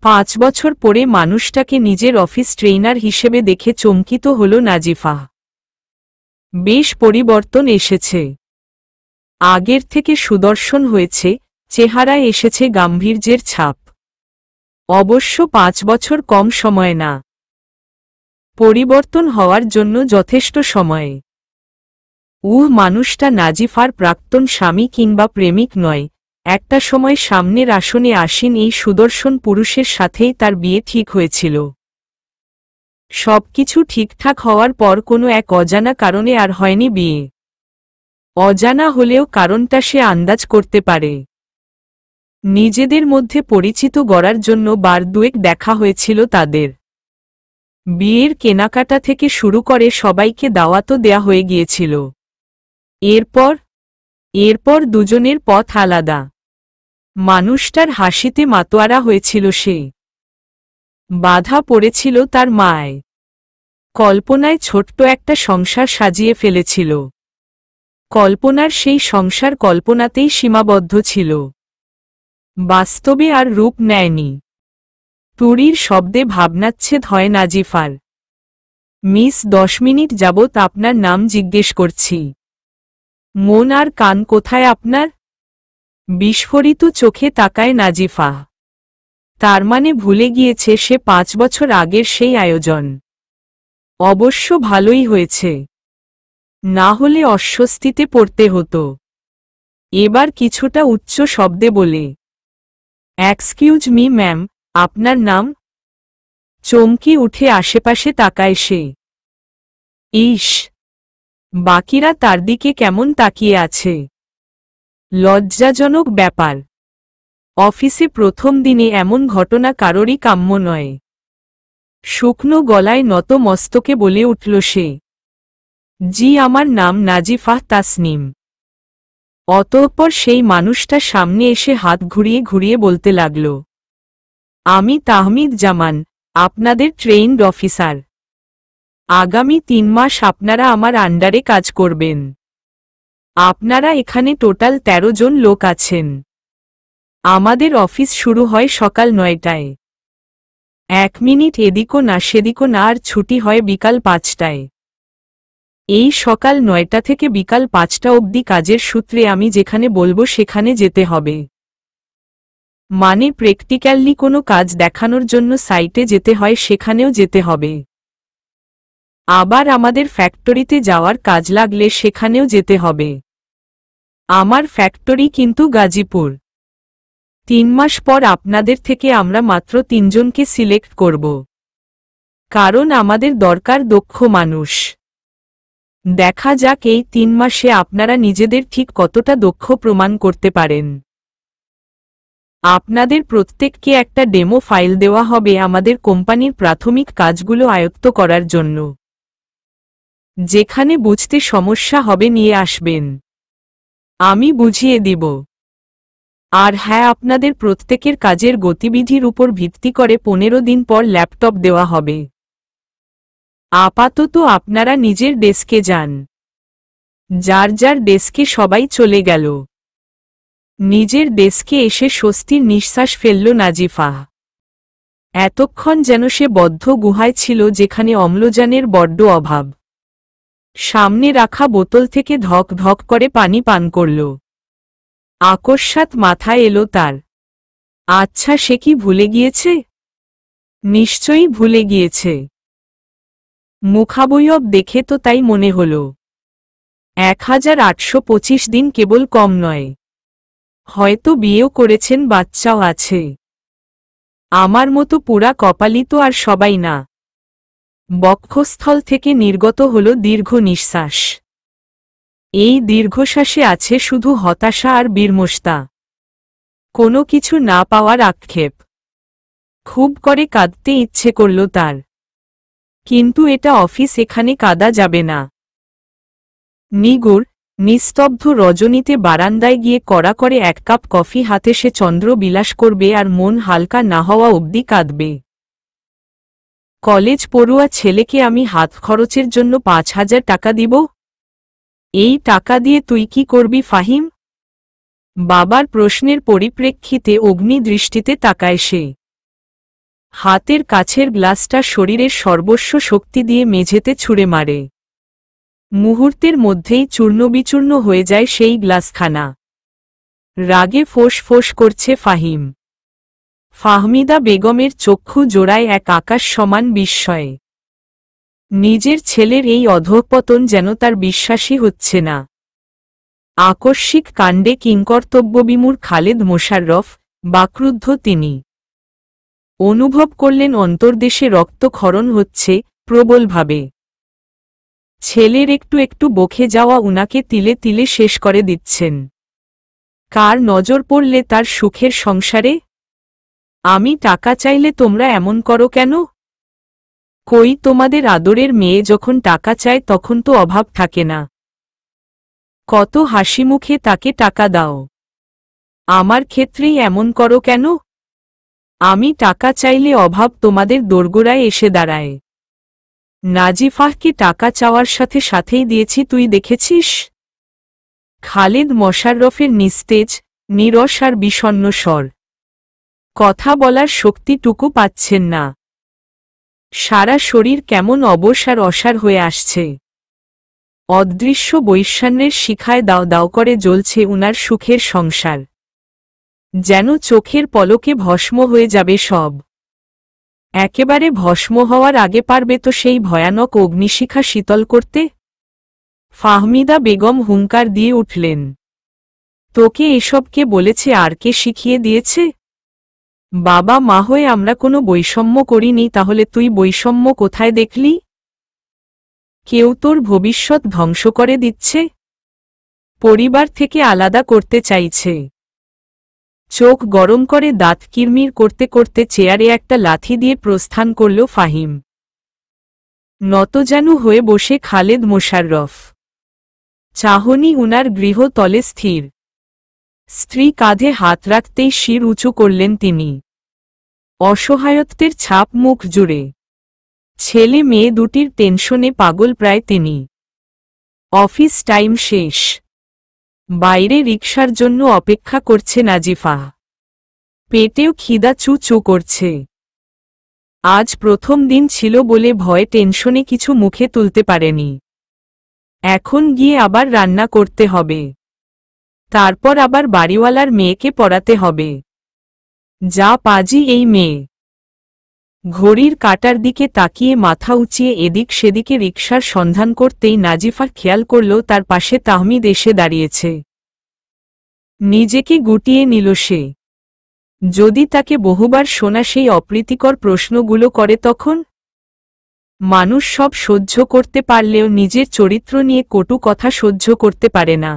5 বছর পরে মানুষটাকে নিজের অফিস ট্রেইনার হিসেবে দেখে চমকিত হল নাজিফা। বেশ পরিবর্তন এসেছে। আগের থেকে সুদর্শন হয়েছে, চেহারায় এসেছে গাম্ভীর্যের ছাপ। অবশ্য 5 বছর কম সময় না। পরিবর্তন হওয়ার জন্য যথেষ্ট সময়। মানুষটা নাজিফার প্রাক্তন স্বামী কিংবা প্রেমিক নয়, একটা সময় সামনের আসনে আসীন এই সুদর্শন পুরুষের সাথেই তার বিয়ে ঠিক হয়েছিল। সবকিছু ঠিকঠাক হওয়ার পর কোনো এক অজানা কারণে আর হয়নি বিয়ে। অজানা হলেও কারণটা সে আন্দাজ করতে পারে। নিজেদের মধ্যে পরিচিত গড়ার জন্য বার দুয়েক দেখা হয়েছিল তাদের। বিয়ের কেনাকাটা থেকে শুরু করে সবাইকে দাওয়াতও দেয়া হয়ে গিয়েছিল। এরপর দুজনের পথ আলাদা। মানুষটার হাসিতে মাতোয়ারা হয়েছিল সে। বাধা পড়েছিল তার মায়। কল্পনায় ছোট্ট একটা সংসার সাজিয়ে ফেলেছিল। কল্পনার সেই সংসার কল্পনাতেই সীমাবদ্ধ ছিল, বাস্তবে আর রূপ নেয়নি। তুড়ির শব্দে ভাবনাচ্ছেদ হয় নাজিফার। মিস 10 মিনিট যাবৎ আপনার নাম জিজ্ঞেস করছি। মন আর কান কোথায় আপনার? বিস্ফোরিত চোখে তাকায় নাজিফা। তার মানে ভুলে গিয়েছে সে 5 বছর আগের সেই আয়োজন। অবশ্য ভালোই হয়েছে, না হলে অস্বস্তিতে পড়তে হতো। এবার কিছুটা উচ্চ শব্দে বলে, এক্সকিউজ মি ম্যাম, আপনার নাম? চমকে উঠে আশেপাশে তাকায় সে। ইস, বাকিরা তার দিকে কেমন তাকিয়ে আছে। লজ্জাজনক ব্যাপার। অফিসে প্রথম দিনে এমন ঘটনা কারোরই কাম্য নয়। শুকনো গলায় নত মস্তকে বলে উঠল সে, জি আমার নাম নাজিফা তাসনিম। অতঃপর সেই মানুষটা সামনে এসে হাত ঘুরিয়ে ঘুরিয়ে বলতে লাগল, আমি তাহমিদ জামান, আপনাদের ট্রেইনড অফিসার। আগামী 3 মাস আপনারা আমার আন্ডারে কাজ করবেন। আপনারা এখানে টোটাল 13 জন লোক আছেন। আমাদের অফিস শুরু হয় সকাল 9টায়। 1 মিনিট এদিকও না সেদিকও না আর ছুটি হয় বিকাল 5টায়। এই সকাল 9টা থেকে বিকাল 5টা অবধি কাজের সূত্রে আমি যেখানে বলবো সেখানে যেতে হবে। মানে প্র্যাকটিক্যালি কোনো কাজ দেখানোর জন্য সাইটে যেতে হয় সেখানেও যেতে হবে। আবার আমাদের ফ্যাক্টরিতে যাওয়ার কাজ লাগলে সেখানেও যেতে হবে। আমার ফ্যাক্টরি কিন্তু গাজীপুর। 3 মাস পর আপনাদের থেকে আমরা মাত্র 3 জনকে সিলেক্ট করব, কারণ আমাদের দরকার দক্ষ মানুষ। দেখা যাক এই 3 মাসে আপনারা নিজেদের ঠিক কতটা দক্ষ প্রমাণ করতে পারেন। আপনাদের প্রত্যেককে একটা ডেমো ফাইল দেওয়া হবে আমাদের কোম্পানির প্রাথমিক কাজগুলো আয়ত্ত করার জন্য। যেখানে বুঝতে সমস্যা হবে নিয়ে আসবেন, আমি বুঝিয়ে দিব। আর হ্যাঁ, আপনাদের প্রত্যেকের কাজের গতিবিধির উপর ভিত্তি করে 15 দিন পর ল্যাপটপ দেওয়া হবে। আপাতত আপনারা নিজের ডেস্কে যান। যার যার ডেস্কে সবাই চলে গেল। নিজের ডেস্কে এসে স্বস্তির নিঃশ্বাস ফেলল নাজিফা। এতক্ষণ যেন সে বদ্ধ গুহায় ছিল যেখানে অম্লজানের বড্ড অভাব। সামনে রাখা বোতল থেকে ধক ধক করে পানি পান করল। আকস্মাৎ মাথায় এলো তার, আচ্ছা সে কি ভুলে গিয়েছে? নিশ্চয়ই ভুলে গিয়েছে। মুখাবয়ব দেখে তো তাই মনে হল। 1825 দিন কেবল কম নয়, হয়তো বিয়েও করেছেন, বাচ্চাও আছে। আমার মতো পুরা কপালি তো আর সবাই না। বক্ষস্থল থেকে নির্গত হল দীর্ঘ নিঃশ্বাস। এই দীর্ঘশ্বাসে আছে শুধু হতাশা আর বিমর্ষতা। কোনো কিছু না পাওয়ার আক্ষেপ। খুব করে কাঁদতে ইচ্ছে করল তার, কিন্তু এটা অফিস, এখানে কাঁদা যাবে না। নিগুড় নিস্তব্ধ রজনীতে বারান্দায় গিয়ে কড়া করে 1 কাপ কফি হাতে সে চন্দ্র বিলাস করবে আর মন হালকা না হওয়া অবধি কাঁদবে। কলেজ পড়ুয়া ছেলেকে আমি হাত খরচের জন্য 5000 টাকা দিব। এই টাকা দিয়ে তুই কি করবি ফাহিম? বাবার প্রশ্নের পরিপ্রেক্ষিতে অগ্নি দৃষ্টিতে তাকায় সে। হাতের কাছের গ্লাসটা শরীরের সর্বস্ব শক্তি দিয়ে মেঝেতে ছুঁড়ে মারে। মুহূর্তের মধ্যেই চূর্ণবিচূর্ণ হয়ে যায় সেই গ্লাসখানা। রাগে ফোঁস ফোঁস করছে ফাহিম। ফাহমিদা বেগমের চক্ষু জোড়ায় এক আকাশ সমান বিস্ময়ে। নিজের ছেলের এই অধঃপতন যেন তার বিশ্বাসই হচ্ছে না। আকস্মিক কাণ্ডে কিংকর্তব্যবিমূঢ় খালেদ মোশাররফ, বাক্রুদ্ধ তিনি। অনুভব করলেন অন্তর্দেশে রক্তক্ষরণ হচ্ছে প্রবলভাবে। ছেলের একটু একটু বকে যাওয়া উনাকে তিলে তিলে শেষ করে দিচ্ছেন। কার নজর পড়লে তার সুখের সংসারে? আমি টাকা চাইলে তোমরা এমন করো কেন? কই তোমাদের আদরের মেয়ে যখন টাকা চায় তখন তো অভাব থাকে না। কত হাসিমুখে তাকে টাকা দাও। আমার ক্ষেত্রেই এমন করো কেন? আমি টাকা চাইলে অভাব তোমাদের দোরগোড়ায় এসে দাঁড়ায়। নাজিফাহকে টাকা চাওয়ার সাথে সাথেই দিয়েছি, তুই দেখেছিস? খালেদ মোশাররফের নিস্তেজ, নীরস আর বিষণ্ণ স্বর। কথা বলার শক্তিটুকু পাচ্ছেন না। সারা শরীর কেমন অবশ আর অসার হয়ে আসছে। অদৃশ্য বৈষণ্যের শিখায় দাও দাও করে জ্বলছে উনার সুখের সংসার। যেন চোখের পলকে ভস্ম হয়ে যাবে সব। একেবারে ভস্ম হওয়ার আগে পারবে তো সেই ভয়ানক অগ্নিশিখা শীতল করতে? ফাহমিদা বেগম হুঙ্কার দিয়ে উঠলেন। তোকে এসব কে বলেছে আর কে শিখিয়ে দিয়েছে? বাবা মা হয়ে আমরা কোনো বৈষম্য করিনি, তাহলে তুই বৈষম্য কোথায় দেখলি? কেউ তোর ভবিষ্যৎ ধ্বংস করে দিচ্ছে, পরিবার থেকে আলাদা করতে চাইছে। চোখ গরম করে দাঁত কিরমির করতে করতে চেয়ারে একটা লাথি দিয়ে প্রস্থান করল ফাহিম। নতজানু হয়ে বসে খালেদ মোশাররফ। চাহনি উনার গৃহতলে স্থির। স্ত্রী কাঁধে হাত রাখতেই শির উঁচু করলেন তিনি। অসহায়ত্বের ছাপ মুখ জুড়ে। ছেলে মেয়ে দুটির টেনশনে পাগল প্রায় তিনি। অফিস টাইম শেষ। বাইরে রিকশার জন্য অপেক্ষা করছে নাজিফা। পেটেও খিদা চু চু করছে। আজ প্রথম দিন ছিল বলে ভয়ে টেনশনে কিছু মুখে তুলতে পারেনি। এখন গিয়ে আবার রান্না করতে হবে। তারপর আবার বাড়িওয়ালার মেয়েকে পড়াতে হবে। যা পাজি এই মেয়ে। ঘড়ির কাঁটার দিকে তাকিয়ে মাথা উঁচিয়ে এদিক সেদিকে রিকশার সন্ধান করতেই নাজিফার খেয়াল করল তার পাশে তাহমিদ এসে দাঁড়িয়েছে। নিজেকে গুটিয়ে নিল সে। যদি তাকে বহুবার শোনা সেই অপ্রীতিকর প্রশ্নগুলো করে তখন? মানুষ সব সহ্য করতে পারলেও নিজের চরিত্র নিয়ে কটু কথা সহ্য করতে পারে না।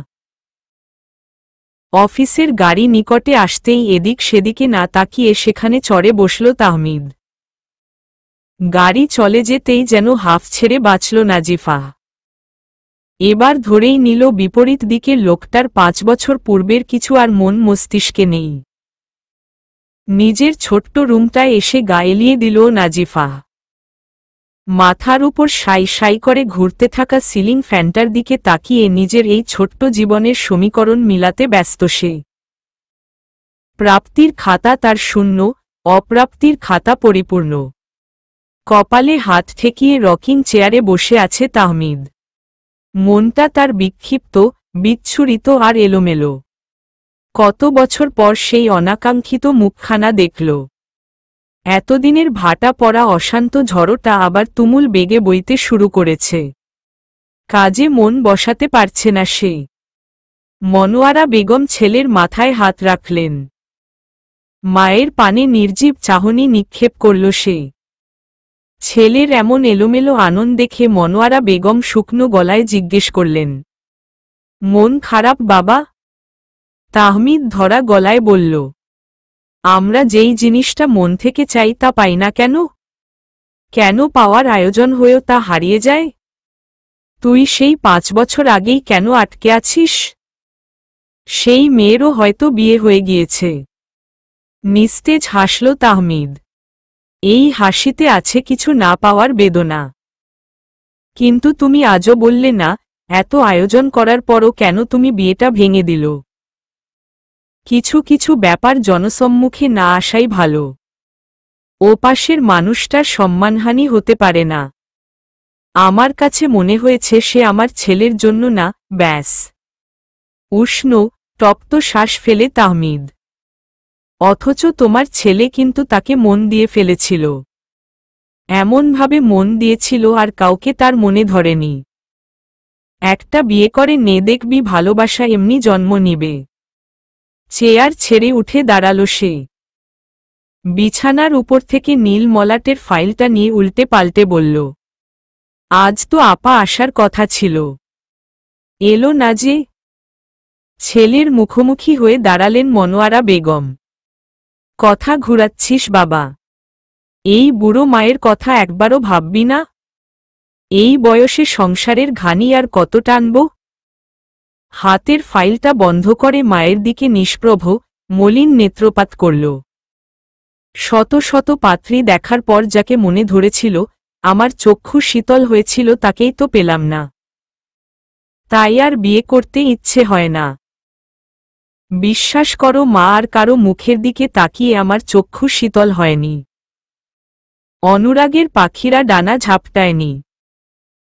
অফিসের গাড়ি নিকটে আসতেই এদিক সেদিকে না তাকিয়ে সেখানে চড়ে বসল তাহমিদ। গাড়ি চলে যেতেই যেন হাফ ছেড়ে বাঁচল নাজিফা। এবার ধরেই নিল বিপরীত দিকের লোকটার 5 বছর পূর্বের কিছু আর মন মস্তিষ্কে নেই। নিজের ছোট্ট রুমটায় এসে গা এলিয়ে দিল নাজিফা। মাথার উপর সাই সাই করে ঘুরতে থাকা সিলিং ফ্যানটার দিকে তাকিয়ে নিজের এই ছোট্ট জীবনের সমীকরণ মিলাতে ব্যস্ত সে। প্রাপ্তির খাতা তার শূন্য, অপ্রাপ্তির খাতা পরিপূর্ণ। কপালে হাত ঠেকিয়ে রকিং চেয়ারে বসে আছে তাহমিদ। মনটা তার বিক্ষিপ্ত, বিচ্ছুরিত আর এলোমেলো। কত বছর পর সেই অনাকাঙ্ক্ষিত মুখখানা দেখল। এতদিনের ভাটা পড়া অশান্ত ঝড়টা আবার তুমুল বেগে বইতে শুরু করেছে। কাজে মন বসাতে পারছে না সে। মনোয়ারা বেগম ছেলের মাথায় হাত রাখলেন। মায়ের পানে নির্জীব চাহনি নিক্ষেপ করল সে। ছেলের এমন এলোমেলো আনন্দ দেখে মনোয়ারা বেগম শুকনো গলায় জিজ্ঞেস করলেন, মন খারাপ বাবা? তাহমিদ ধরা গলায় বলল, আমরা যেই জিনিসটা মন থেকে চাই তা পাই না কেন? কেন পাওয়ার আয়োজন হয়েও তা হারিয়ে যায়? তুই সেই 5 বছর আগেই কেন আটকে আছিস? সেই মেয়েরও হয়তো বিয়ে হয়ে গিয়েছে। নিস্তেজ হাসল তাহমিদ। এই হাসিতে আছে কিছু না পাওয়ার বেদনা। কিন্তু তুমি আজও বললে না, এত আয়োজন করার পরও কেন তুমি বিয়েটা ভেঙে দিল? কিছু কিছু ব্যাপার জনসম্মুখে না আসাই ভালো। ওপাশের মানুষটার সম্মানহানি হতে পারে না। আমার কাছে মনে হয়েছে সে আমার ছেলের জন্য না, ব্যাস। উষ্ণ তপ্ত শ্বাস ফেলে তাহমিদ। অথচ তোমার ছেলে কিন্তু তাকে মন দিয়ে ফেলেছিল। এমনভাবে মন দিয়েছিল আর কাউকে তার মনে ধরেনি। একটা বিয়ে করে নে, দেখবি ভালোবাসা এমনি জন্ম নিবে। চেয়ার ছেড়ে উঠে দাঁড়ালো সে। বিছানার উপর থেকে নীল মলাটের ফাইলটা নিয়ে উল্টে পাল্টে বলল, আজ তো আপা আসার কথা ছিল, এলো না যে? ছেলের মুখোমুখি হয়ে দাঁড়ালেন মনোয়ারা বেগম। কথা ঘুরাচ্ছিস বাবা? এই বুড়ো মায়ের কথা একবারও ভাববি না? এই বয়সে সংসারের ঘানি আর কত টানব? হাতের ফাইলটা বন্ধ করে মায়ের দিকে নিষ্প্রভ মলিন নেত্রপাত করল। শত শত পাত্রী দেখার পর যাকে মনে ধরেছিল, আমার চক্ষু শীতল হয়েছিল, তাকেই তো পেলাম না। তাই আর বিয়ে করতে ইচ্ছে হয় না। বিশ্বাস করো মা, আর কারো মুখের দিকে তাকিয়ে আমার চক্ষু শীতল হয়নি। অনুরাগের পাখিরা ডানা ঝাপটায়নি।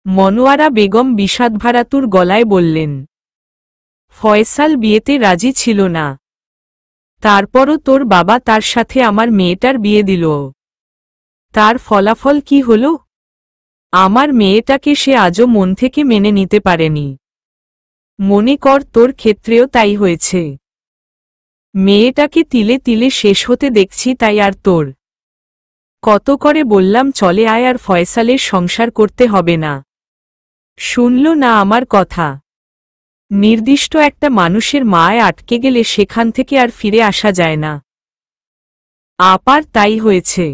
মনোয়ারা বেগম বিষাদভারাতুর গলায় বললেন, ফয়সাল বিয়েতে রাজি ছিল না। তারপরও তোর বাবা তার সাথে আমার মেয়েটার বিয়ে দিল। তার ফলাফল কি হল? আমার মেয়েটাকে সে আজও মন থেকে মেনে নিতে পারেনি। মনে কর তোর ক্ষেত্রেও তাই হয়েছে। মেয়েটাকে তিলে তিলে শেষ হতে দেখছি, তাই আর তোর। কত করে বললাম চলে আয়, আর ফয়সালের সংসার করতে হবে না। শুনল না আমার কথা। নির্দিষ্ট একটা মানুষের মায় আটকে গেলে সেখান থেকে আর ফিরে আসা যায় না। আপার তাই হয়েছে।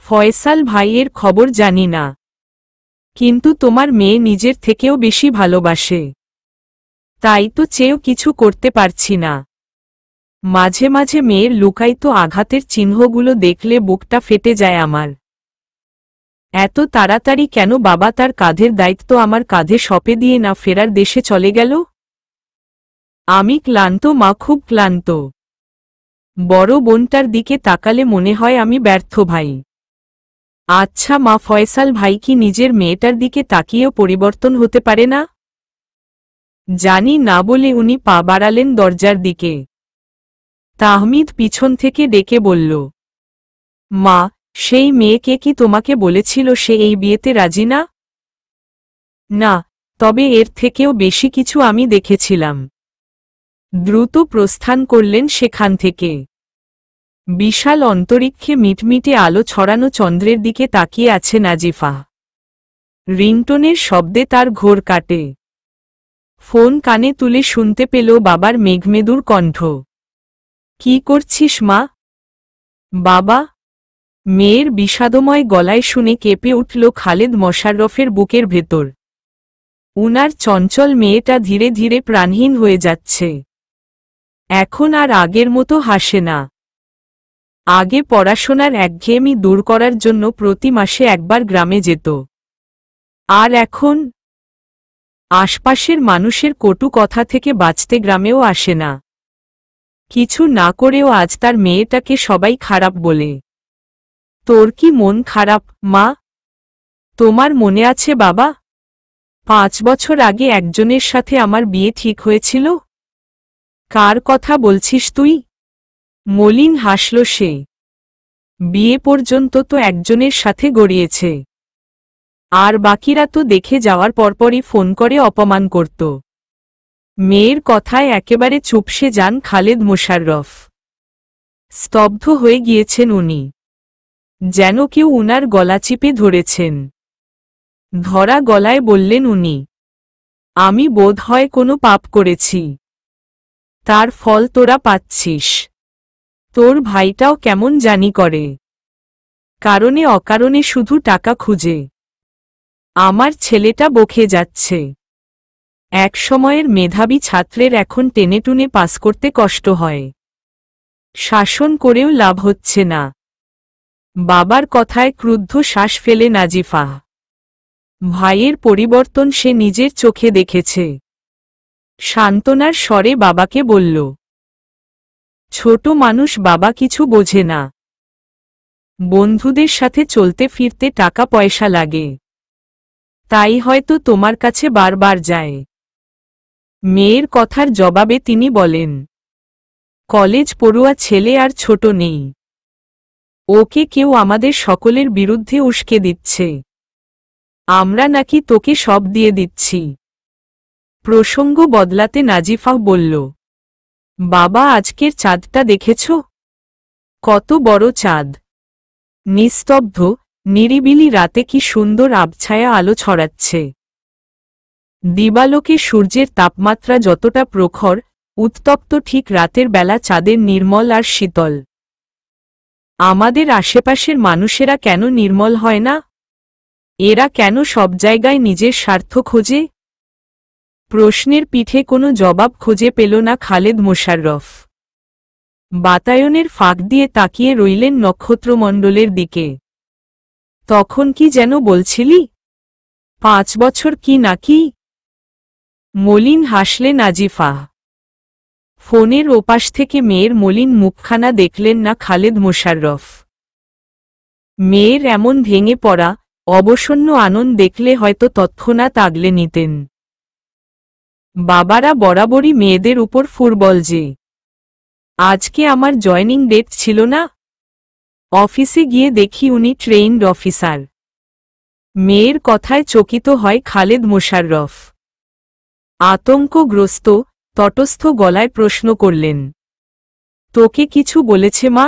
ফয়সাল ভাইয়ের খবর জানি না, কিন্তু তোমার মেয়ে নিজের থেকেও বেশি ভালোবাসে। তাই তো চেয়েও কিছু করতে পারছি না। মাঝে মাঝে মেয়ের লুকায়িত আঘাতের চিহ্নগুলো দেখলে বুকটা ফেটে যায় আমার। এত তাড়াতাড়ি কেন বাবা তার কাঁধের দায়িত্ব আমার কাঁধে সঁপে দিয়ে না ফেরার দেশে চলে গেল? আমি ক্লান্ত মা, খুব ক্লান্ত। বড় বোনটার দিকে তাকালে মনে হয় আমি ব্যর্থ ভাই। আচ্ছা মা, ফয়সাল ভাই কি নিজের মেয়েটার দিকে তাকিয়েও পরিবর্তন হতে পারে না? জানি না বলে উনি পা বাড়ালেন দরজার দিকে। তাহমিদ পিছন থেকে ডেকে বলল, মা, সেই মেয়েকে কি তোমাকে বলেছিল সে এই বিয়েতে রাজি না? না, তবে এর থেকেও বেশি কিছু আমি দেখেছিলাম। দ্রুত প্রস্থান করলেন সেখান থেকে। বিশাল অন্তরিক্ষে মিটমিটে আলো ছড়ানো চন্দ্রের দিকে তাকিয়ে আছে নাজিফা। রিংটোনের শব্দে তার ঘোর কাটে। ফোন কানে তুলে শুনতে পেল বাবার মেঘমেদুর কণ্ঠ। কি করছিস মা? বাবা? মেয়ের বিষাদময় গলায় শুনে কেঁপে উঠল খালেদ মোশাররফের বুকের ভেতর। উনার চঞ্চল মেয়েটা ধীরে ধীরে প্রাণহীন হয়ে যাচ্ছে। এখন আর আগের মতো হাসে না। আগে পড়াশোনার একঘেয়েমি দূর করার জন্য প্রতি মাসে একবার গ্রামে যেত। আর এখন আশপাশের মানুষের কটু কথা থেকে বাঁচতে গ্রামেও আসে না। কিছু না করেও আজ তার মেয়েটাকে সবাই খারাপ বলে। তোর কি মন খারাপ মা? তোমার মনে আছে বাবা, 5 বছর আগে একজনের সাথে আমার বিয়ে ঠিক হয়েছিল? কার কথা বলছিস তুই? মলিন হাসল সে। বিয়ে পর্যন্ত তো একজনের সাথে গড়িয়েছে, আর বাকিরা তো দেখে যাওয়ার পরপরই ফোন করে অপমান করত। মেয়ের কথায় একেবারে চুপসে যান খালেদ মোশাররফ। স্তব্ধ হয়ে গিয়েছেন উনি, যেন কেউ উনার গলা চিপে ধরেছেন। ধরা গলায় বললেন উনি, আমি বোধ হয় কোনো পাপ করেছি, তার ফল তোরা পাচ্ছিস। তোর ভাইটাও কেমন জানি করে, কারণে অকারণে শুধু টাকা খুঁজে। আমার ছেলেটা বকে যাচ্ছে। এক সময়ের মেধাবী ছাত্রের এখন টেনেটুনে পাস করতে কষ্ট হয়। শাসন করেও লাভ হচ্ছে না। বাবার কথায় ক্রুদ্ধ শ্বাস ফেলে নাজিফা। ভাইয়ের পরিবর্তন সে নিজের চোখে দেখেছে। সান্ত্বনার স্বরে বাবাকে বলল, ছোট মানুষ বাবা, কিছু বোঝে না। বন্ধুদের সাথে চলতে ফিরতে টাকা পয়সা লাগে, তাই হয়তো তোমার কাছে বারবার যায়। মেয়ের কথার জবাবে তিনি বলেন, কলেজ পড়ুয়া ছেলে আর ছোট নেই, ওকে কেউ আমাদের সকলের বিরুদ্ধে উস্কে দিচ্ছে, আমরা নাকি তোকে সব দিয়ে দিচ্ছি। প্রসঙ্গ বদলাতে নাজিফা বলল, বাবা আজকের চাঁদটা দেখেছ? কত বড় চাঁদ! নিস্তব্ধ নিরিবিলি রাতে কি সুন্দর আবছায়া আলো ছড়াচ্ছে। দিবালোকে সূর্যের তাপমাত্রা যতটা প্রখর, উত্তপ্ত ঠিক রাতের বেলা চাঁদের নির্মল আর শীতল। আমাদের আশেপাশের মানুষেরা কেন নির্মল হয় না? এরা কেন সব জায়গায় নিজের স্বার্থ খোঁজে? প্রশ্নের পিঠে কোনো জবাব খুঁজে পেল না খালেদ মোশাররফ। বাতায়নের ফাঁক দিয়ে তাকিয়ে রইলেন নক্ষত্রমণ্ডলের দিকে। তখন কি যেন বলছিলি? 5 বছর কি নাকি? মলিন হাসলে নাজিফা। ফোনের ওপাশ থেকে মেয়ের মলিন মুখখানা দেখলেন না খালেদ মোশাররফ। মেয়ের এমন ভেঙে পড়া, অবসন্ন আনন্দ দেখলে হয়তো তৎক্ষণাৎ আগলে নিতেন। বাবারা বরাবরই মেয়েদের উপর ফুটবল যে। আজকে আমার জয়নিং ডেট ছিল না? অফিসে গিয়ে দেখি উনি ট্রেইনড অফিসার। মেয়ের কথায় চকিত হয় খালেদ মোশাররফ। আতঙ্কগ্রস্ত তটস্থ গলায় প্রশ্ন করলেন, তোকে কিছু বলেছে মা?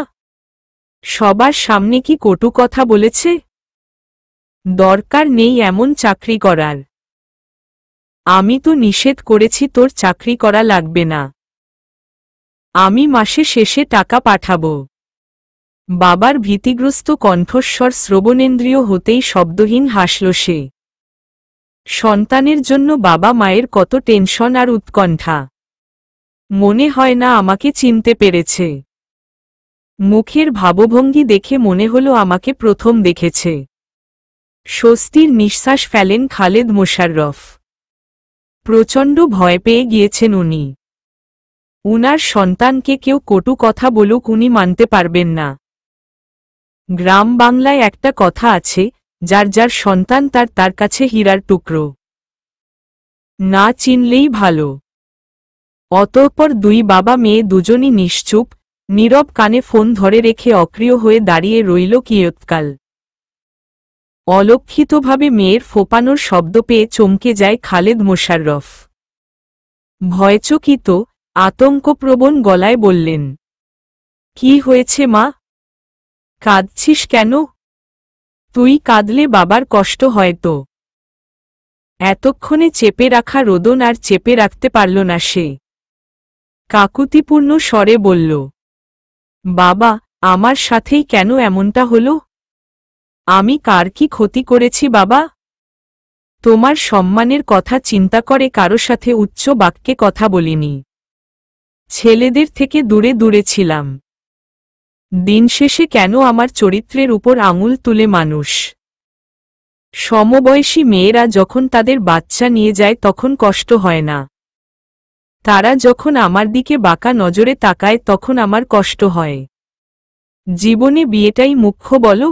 সবার সামনে কি কটু কথা বলেছে? দরকার নেই এমন চাকরি করার। আমি তো নিষেধ করেছি তোর চাকরি করা লাগবে না। আমি মাসে শেষে টাকা পাঠাবো। বাবার ভীতিগ্রস্ত কণ্ঠস্বর শ্রবণেন্দ্রিয় হতেই শব্দহীন হাসল সে। সন্তানের জন্য বাবা মায়ের কত টেনশন আর উৎকণ্ঠা। মনে হয় না আমাকে চিনতে পেরেছে। মুখের ভাবভঙ্গি দেখে মনে হলো আমাকে প্রথম দেখেছে। স্বস্তির নিঃশ্বাস ফেলেন খালেদ মোশাররফ। প্রচণ্ড ভয় পেয়ে গিয়েছেন উনি। উনার সন্তানকে কেউ কটু কথা বলুক উনি মানতে পারবেন না। গ্রাম বাংলায় একটা কথা আছে, যার যার সন্তান তার কাছে হীরার টুকরো। না চিনলেই ভালো। অতঃপর দুই বাবা মেয়ে দুজনই নিশ্চুপ, নীরব কানে ফোন ধরে রেখে অক্রিয় হয়ে দাঁড়িয়ে রইল কিয়ৎকাল। অলক্ষিতভাবে মেয়ের ফোপানোর শব্দ পেয়ে চমকে যায় খালেদ মোশাররফ। ভয়চকিত আতঙ্কপ্রবণ গলায় বললেন, কি হয়েছে মা? কাঁদছিস কেন? তুই কাঁদলে বাবার কষ্ট হয় তো। এতক্ষণে চেপে রাখা রোদন আর চেপে রাখতে পারল না সে। কাকুতিপূর্ণ স্বরে বলল, বাবা, আমার সাথেই কেন এমনটা হলো? আমি কার কি ক্ষতি করেছি বাবা? তোমার সম্মানের কথা চিন্তা করে কারো সাথে উচ্চ বাক্যে কথা বলিনি। ছেলেদের থেকে দূরে দূরে ছিলাম। দিন শেষে কেন আমার চরিত্রের উপর আঙুল তুলে মানুষ? সমবয়সী মেয়েরা যখন তাদের বাচ্চা নিয়ে যায় তখন কষ্ট হয় না। তারা যখন আমার দিকে বাঁকা নজরে তাকায় তখন আমার কষ্ট হয়। জীবনে বিয়েটাই মুখ্য বলো?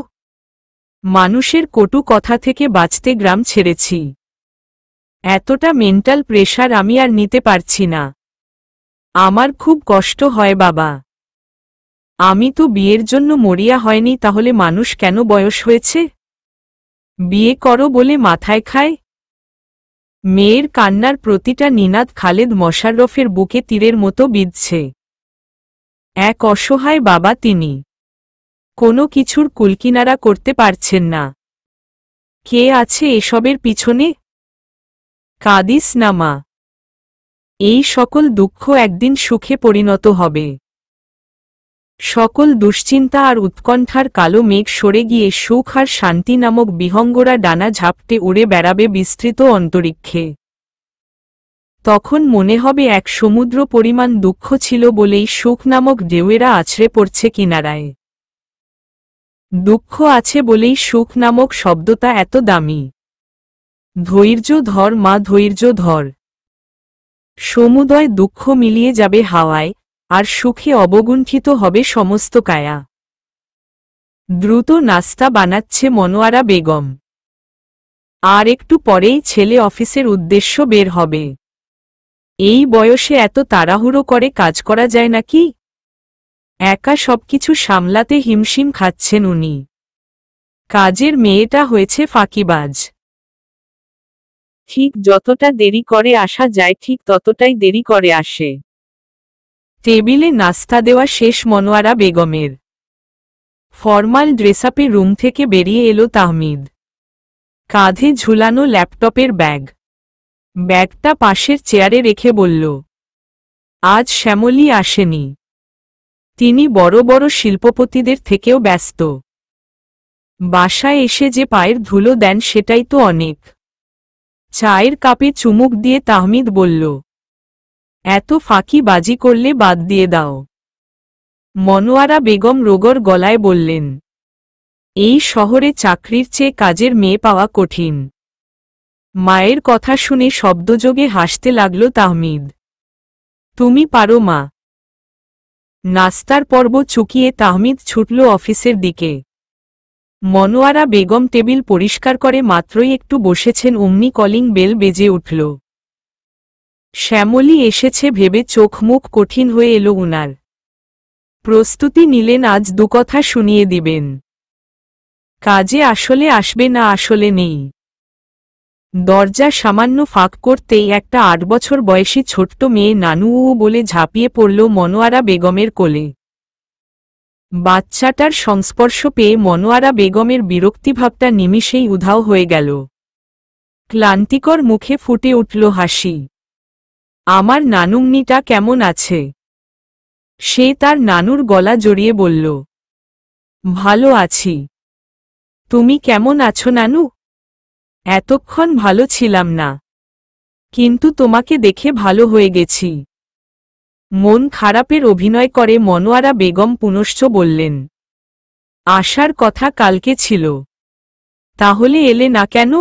মানুষের কটু কথা থেকে বাঁচতে গ্রাম ছেড়েছি। এতটা মেন্টাল প্রেশার আমি আর নিতে পারছি না। আমার খুব কষ্ট হয় বাবা। আমি তো বিয়ের জন্য মরিয়া হয়নি, তাহলে মানুষ কেন বয়স হয়েছে? বিয়ে করো বলে মাথায় খায়? মেয়ের কান্নার প্রতিটা নিনাদ খালেদ মোশাররফের বুকে তীরের মতো বিঁধছে। এক অসহায় বাবা তিনি। কোনো কিছুর কুলকিনারা করতে পারছেন না। কে আছে এসবের পিছনে? কাঁদিস না মা। এই সকল দুঃখ একদিন সুখে পরিণত হবে। সকল দুশ্চিন্তা আর উৎকণ্ঠার কালো মেঘ সরে গিয়ে সুখ আর শান্তি নামক বিহঙ্গরা ডানা ঝাপটে উড়ে বেড়াবে বিস্তৃত অন্তরিক্ষে। তখন মনে হবে এক সমুদ্র পরিমাণ দুঃখ ছিল বলেই সুখ নামক ঢেউয়েরা আছড়ে পড়ছে কিনারায়। দুঃখ আছে বলেই সুখ নামক শব্দটা এত দামি। ধৈর্য ধর মা, ধৈর্য ধর। সমুদয় দুঃখ মিলিয়ে যাবে হাওয়ায়, আর সুখে অবগুণ্ঠিত হবে সমস্ত কায়া। দ্রুত নাস্তা বানাচ্ছে মনোয়ারা বেগম। আর একটু পরেই ছেলে অফিসের উদ্দেশ্য বের হবে। এই বয়সে এত তাড়াহুড়ো করে কাজ করা যায় নাকি? একা সবকিছু সামলাতে হিমশিম খাচ্ছেন উনি। কাজের মেয়েটা হয়েছে ফাঁকিবাজ। ঠিক যতটা দেরি করে আসা যায় ঠিক ততটাই দেরি করে আসে। টেবিলে নাস্তা দেওয়া শেষ মনোয়ারা বেগমের। ফরমাল ড্রেসআপে রুম থেকে বেরিয়ে এলো তাহমিদ। কাঁধে ঝুলানো ল্যাপটপের ব্যাগ। ব্যাগটা পাশের চেয়ারে রেখে বলল, আজ শ্যামলী আসেনি। তিনি বড় বড় শিল্পপতিদের থেকেও ব্যস্ত। বাসায় এসে যে পায়ের ধুলো দেন সেটাই তো অনেক। চায়ের কাপে চুমুক দিয়ে তাহমিদ বলল, এত ফাঁকিবাজি করলে বাদ দিয়ে দাও। মনোয়ারা বেগম রোগর গলায় বললেন, এই শহরে চাকরির চেয়ে কাজের মেয়ে পাওয়া কঠিন। মায়ের কথা শুনে শব্দযোগে হাসতে লাগল তাহমিদ। তুমি পারো মা। নাস্তার পর্ব চুকিয়ে তাহমিদ ছুটল অফিসের দিকে। মনোয়ারা বেগম টেবিল পরিষ্কার করে মাত্রই একটু বসেছেন অমনি কলিং বেল বেজে উঠল। শ্যামলী এসেছে ভেবে চোখ মুখ কঠিন হয়ে এলো উনার। প্রস্তুতি নিলেন আজ দুকথা শুনিয়ে দিবেন। কাজে আসলে আসবে না আসলে নেই। দরজা সামান্য ফাঁক করতেই একটা ৮ বছর বয়সী ছোট্ট মেয়ে নানু বলে ঝাঁপিয়ে পড়ল মনোয়ারা বেগমের কোলে। বাচ্চাটার সংস্পর্শ পেয়ে মনোয়ারা বেগমের বিরক্তিভাবটা নিমিষেই উধাও হয়ে গেল। ক্লান্তিকর মুখে ফুটে উঠল হাসি। আমার নানুমনিটা কেমন আছে? সে তার নানুর গলা জড়িয়ে বলল, ভালো আছি। তুমি কেমন আছো নানু? এতক্ষণ ভালো ছিলাম না, কিন্তু তোমাকে দেখে ভালো হয়ে গেছি। মন খারাপের অভিনয় করে মনোয়ারা বেগম পুনশ্চ বললেন, আসার কথা কালকে ছিল, তাহলে এলে না কেন?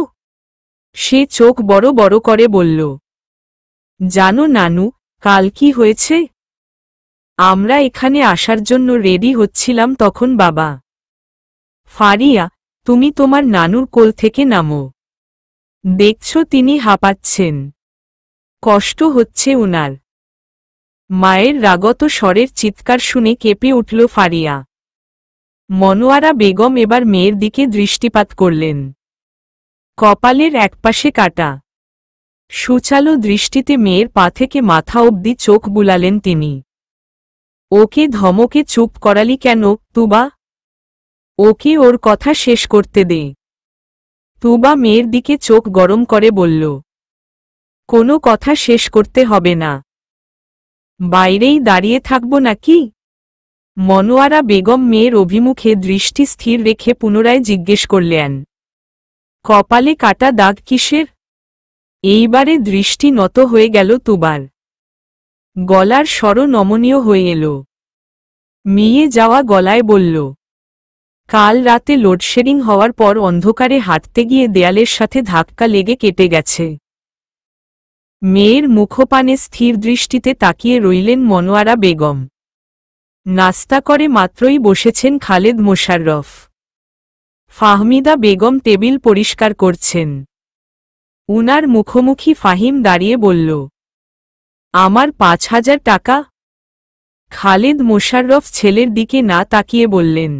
সে চোখ বড় বড় করে বলল, জানো নানু কাল কি হয়েছে? আমরা এখানে আসার জন্য রেডি হচ্ছিলাম তখন বাবা, ফারিয়া তুমি তোমার নানুর কোল থেকে নামো। দেখছ তিনি হাঁপাচ্ছেন, কষ্ট হচ্ছে উনার। মায়ের রাগত স্বরের চিৎকার শুনে কেঁপে উঠল ফারিয়া। মনোয়ারা বেগম এবার মেয়ের দিকে দৃষ্টিপাত করলেন। কপালের একপাশে কাটা। সুচালো দৃষ্টিতে মেয়ের পা থেকে মাথা অবধি চোখ বুলালেন তিনি। ওকে ধমকে চুপ করালি কেন তুবা? ওকে ওর কথা শেষ করতে দে। তুবা মেয়ের দিকে চোখ গরম করে বলল, কোনো কথা শেষ করতে হবে না। বাইরেই দাঁড়িয়ে থাকব নাকি? মনোয়ারা বেগম মেয়ের অভিমুখে দৃষ্টি স্থির রেখে পুনরায় জিজ্ঞেস করলেন, কপালে কাটা দাগ কিসের? এইবারে দৃষ্টি নত হয়ে গেল তুবার। গলার স্বর নমনীয় হয়ে এলো। মিয়ে যাওয়া গলায় বলল, কাল রাতে লোডশেডিং হওয়ার পর অন্ধকারে হাঁটতে গিয়ে দেয়ালের সাথে ধাক্কা লেগে কেটে গেছে। মেয়ের মুখপানে স্থির দৃষ্টিতে তাকিয়ে রইলেন মনোয়ারা বেগম। নাস্তা করে মাত্রই বসেছেন খালেদ মোশাররফ। ফাহমিদা বেগম টেবিল পরিষ্কার করছেন। উনার মুখোমুখি ফাহিম দাঁড়িয়ে বলল, আমার ৫,০০০ টাকা? খালেদ মোশাররফ ছেলের দিকে না তাকিয়ে বললেন,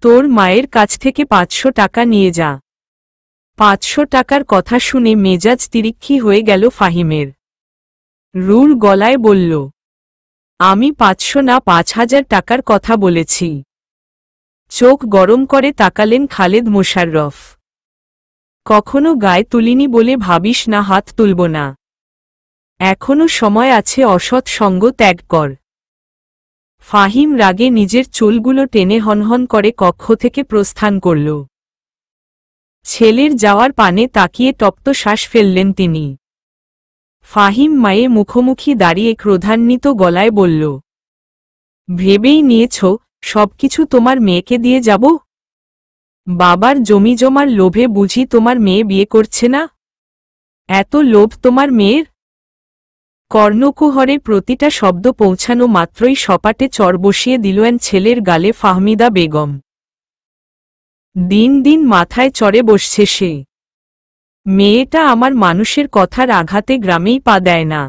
তোর মায়ের কাছ থেকে ৫০০ টাকা নিয়ে যা। ৫০০ টাকার কথা শুনে মেজাজ তিরিক্ষি হয়ে গেল ফাহিমের। রুর গলায় বলল, আমি ৫০০ না ৫,০০০ টাকার কথা বলেছি। চোখ গরম করে তাকালেন খালেদ মোশাররফ। কখনো গায়ে তুলিনি বলে ভাবিস না হাত তুলব না। এখনো সময় আছে, অসৎ সঙ্গ ত্যাগ কর। ফাহিম রাগে নিজের চুলগুলো টেনে হনহন করে কক্ষ থেকে প্রস্থান করল। ছেলের যাওয়ার পানে তাকিয়ে তপ্ত শ্বাস ফেললেন তিনি। ফাহিম মায়ে মুখোমুখি দাঁড়িয়ে ক্রোধান্বিত গলায় বলল, ভেবেই নিয়েছ সবকিছু তোমার মেয়েকে দিয়ে যাব? বাবার জমি জমার লোভে বুঝি তোমার মেয়ে বিয়ে করছে না? এত লোভ তোমার মেয়ের? কর্ণকুহরে প্রতিটা শব্দ পৌঁছানো মাত্রই সপাটে চর বসিয়ে দিলেন ছেলের গালে ফাহমিদা বেগম। দিন দিন মাথায় চড়ে বসছে সে। মেয়েটা আমার মানুষের কথার আঘাতে গ্রামেই পা দেয় না।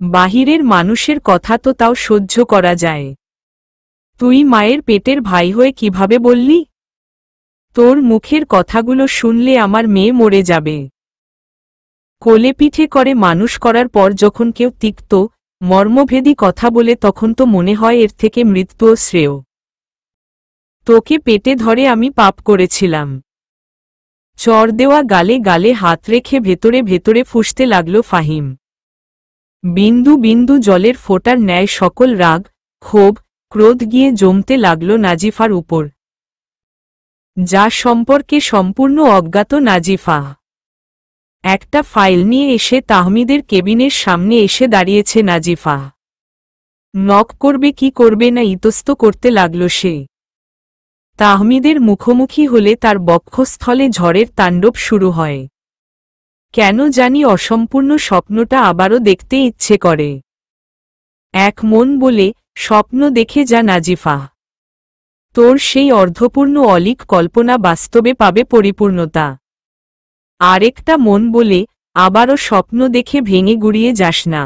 বাহিরের মানুষের কথা তো তাও সহ্য করা যায়। তুই মায়ের পেটের ভাই হয়ে কিভাবে বললি? তোর মুখের কথাগুলো শুনলে আমার মেয়ে মরে যাবে। কোলে পিঠে করে মানুষ করার পর যখন কেউ তিক্ত মর্মভেদী কথা বলে তখন তো মনে হয় এর থেকে মৃত্যুও শ্রেয়। তোকে পেটে ধরে আমি পাপ করেছিলাম। চর দেওয়া গালে গালে হাত রেখে ভেতরে ভেতরে ফুঁসতে লাগল ফাহিম। বিন্দু বিন্দু জলের ফোঁটার ন্যায় সকল রাগ, ক্ষোভ, ক্রোধ গিয়ে জমতে লাগল নাজিফার উপর, যা সম্পর্কে সম্পূর্ণ অজ্ঞাত নাজিফা। একটা ফাইল নিয়ে এসে তাহমিদের কেবিনের সামনে এসে দাঁড়িয়েছে নাজিফা। নক করবে কি করবে না ইতস্ত করতে লাগল সে। তাহমিদের মুখোমুখি হলে তার বক্ষস্থলে ঝড়ের তাণ্ডব শুরু হয়। কেন জানি অসম্পূর্ণ স্বপ্নটা আবারও দেখতে ইচ্ছে করে। এক মন বলে, স্বপ্ন দেখে যা নাজিফা। তোর সেই অর্ধপূর্ণ অলীক কল্পনা বাস্তবে পাবে পরিপূর্ণতা। আরেকটা মন বলে, আবারও স্বপ্ন দেখে ভেঙে গুড়িয়ে যাস না।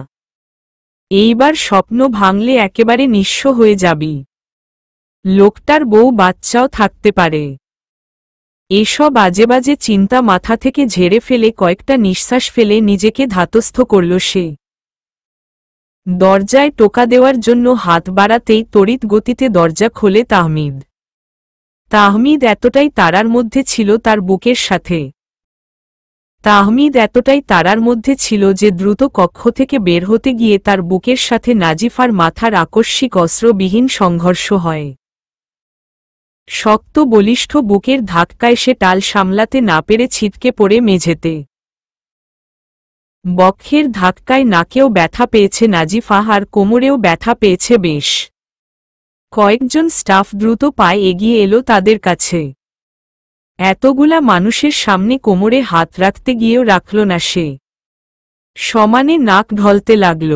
এইবার স্বপ্ন ভাঙলে একেবারে নিঃস্ব হয়ে যাবি। লোকটার বউ বাচ্চাও থাকতে পারে। এসব আজে বাজে চিন্তা মাথা থেকে ঝেড়ে ফেলে কয়েকটা নিঃশ্বাস ফেলে নিজেকে ধাতস্থ করল সে। দরজায় টোকা দেওয়ার জন্য হাত বাড়াতেই তড়িৎ গতিতে দরজা খোলে তাহমিদ। তাহমিদ এতটাই তারার মধ্যে ছিল তার বুকের সাথে। তাহমিদ এতটাই তারার মধ্যে ছিল যে দ্রুত কক্ষ থেকে বের হতে গিয়ে তার বুকের সাথে নাজিফার মাথার আকস্মিক অস্ত্রবিহীন সংঘর্ষ হয়। শক্ত বলিষ্ঠ বুকের ধাক্কায় সে টাল সামলাতে না পেরে ছিটকে পড়ে মেঝেতে। বক্ষের ধাক্কায় নাকেও ব্যথা পেয়েছে নাজিফা আর কোমরেও ব্যথা পেয়েছে বেশ। কয়েকজন স্টাফ দ্রুত পায়ে এগিয়ে এলো তাদের কাছে। এতগুলা মানুষের সামনে কোমরে হাত রাখতে গিয়েও রাখল না সে। সমানে নাক ঢলতে লাগল।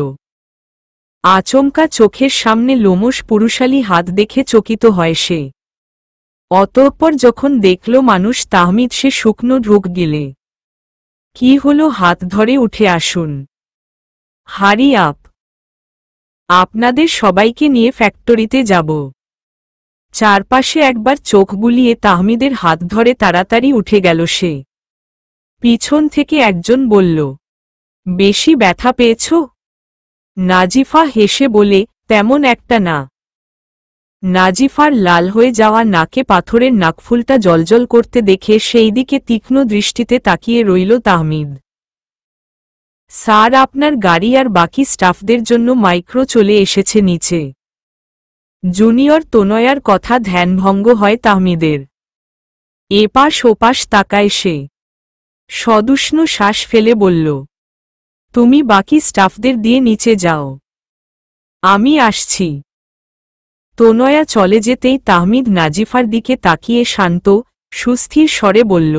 আচমকা চোখের সামনে লোমশ পুরুষালী হাত দেখে চকিত হয় সে। অতঃপর যখন দেখল মানুষ তাহমিদ সে শুকনো ঢুক গেলে। কি হলো? হাত ধরে উঠে আসুন। Hurry up. আপনাদের সবাইকে নিয়ে ফ্যাক্টরিতে যাব। চারপাশে একবার চোখ বুলিয়ে তাহমিদের হাত ধরে তাড়াতাড়ি উঠে গেল সে। পিছন থেকে একজন বলল, বেশি ব্যথা পেয়েছ? নাজিফা হেসে বলে, তেমন একটা না। নাজিফার লাল হয়ে যাওয়া নাকে পাথরের নাকফুলটা জ্বলজ্বল করতে দেখে সেই দিকে তীক্ষ্ণ দৃষ্টিতে তাকিয়ে রইল তাহমিদ। স্যার, আপনার গাড়ি আর বাকি স্টাফদের জন্য মাইক্রো চলে এসেছে নিচে। জুনিয়র তনয়ার কথা ধ্যানভঙ্গ হয় তাহমিদের। এপাশ ওপাশ তাকায় সে। সদুষ্ণ শ্বাস ফেলে বলল, তুমি বাকি স্টাফদের দিয়ে নিচে যাও, আমি আসছি। তনয়া চলে যেতেই তাহমিদ নাজিফার দিকে তাকিয়ে শান্ত, সুস্থির স্বরে বলল,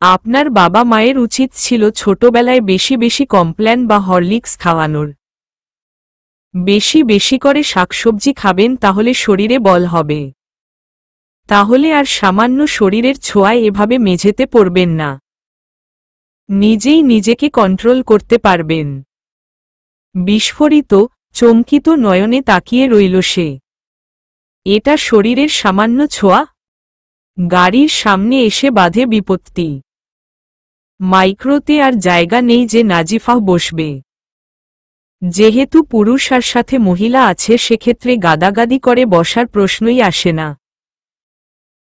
আপনার বাবা মায়ের উচিত ছিল ছোটবেলায় বেশি বেশি কমপ্ল্যান বা হরলিক্স খাওয়ানোর। বেশি বেশি করে শাকসবজি খাবেন, তাহলে শরীরে বল হবে। তাহলে আর সামান্য শরীরের ছোঁয়ায় এভাবে মেঝেতে পড়বেন না। নিজেই নিজেকে কন্ট্রোল করতে পারবেন। বিস্ফোরিত, চমকিত নয়নে তাকিয়ে রইল সে। এটা শরীরের সামান্য ছোঁয়া? গাড়ির সামনে এসে বাধে বিপত্তি। মাইক্রোতে আর জায়গা নেই যে নাজিফা বসবে। যেহেতু পুরুষ আর সাথে মহিলা আছে, সেক্ষেত্রে গাদাগাদি করে বসার প্রশ্নই আসে না।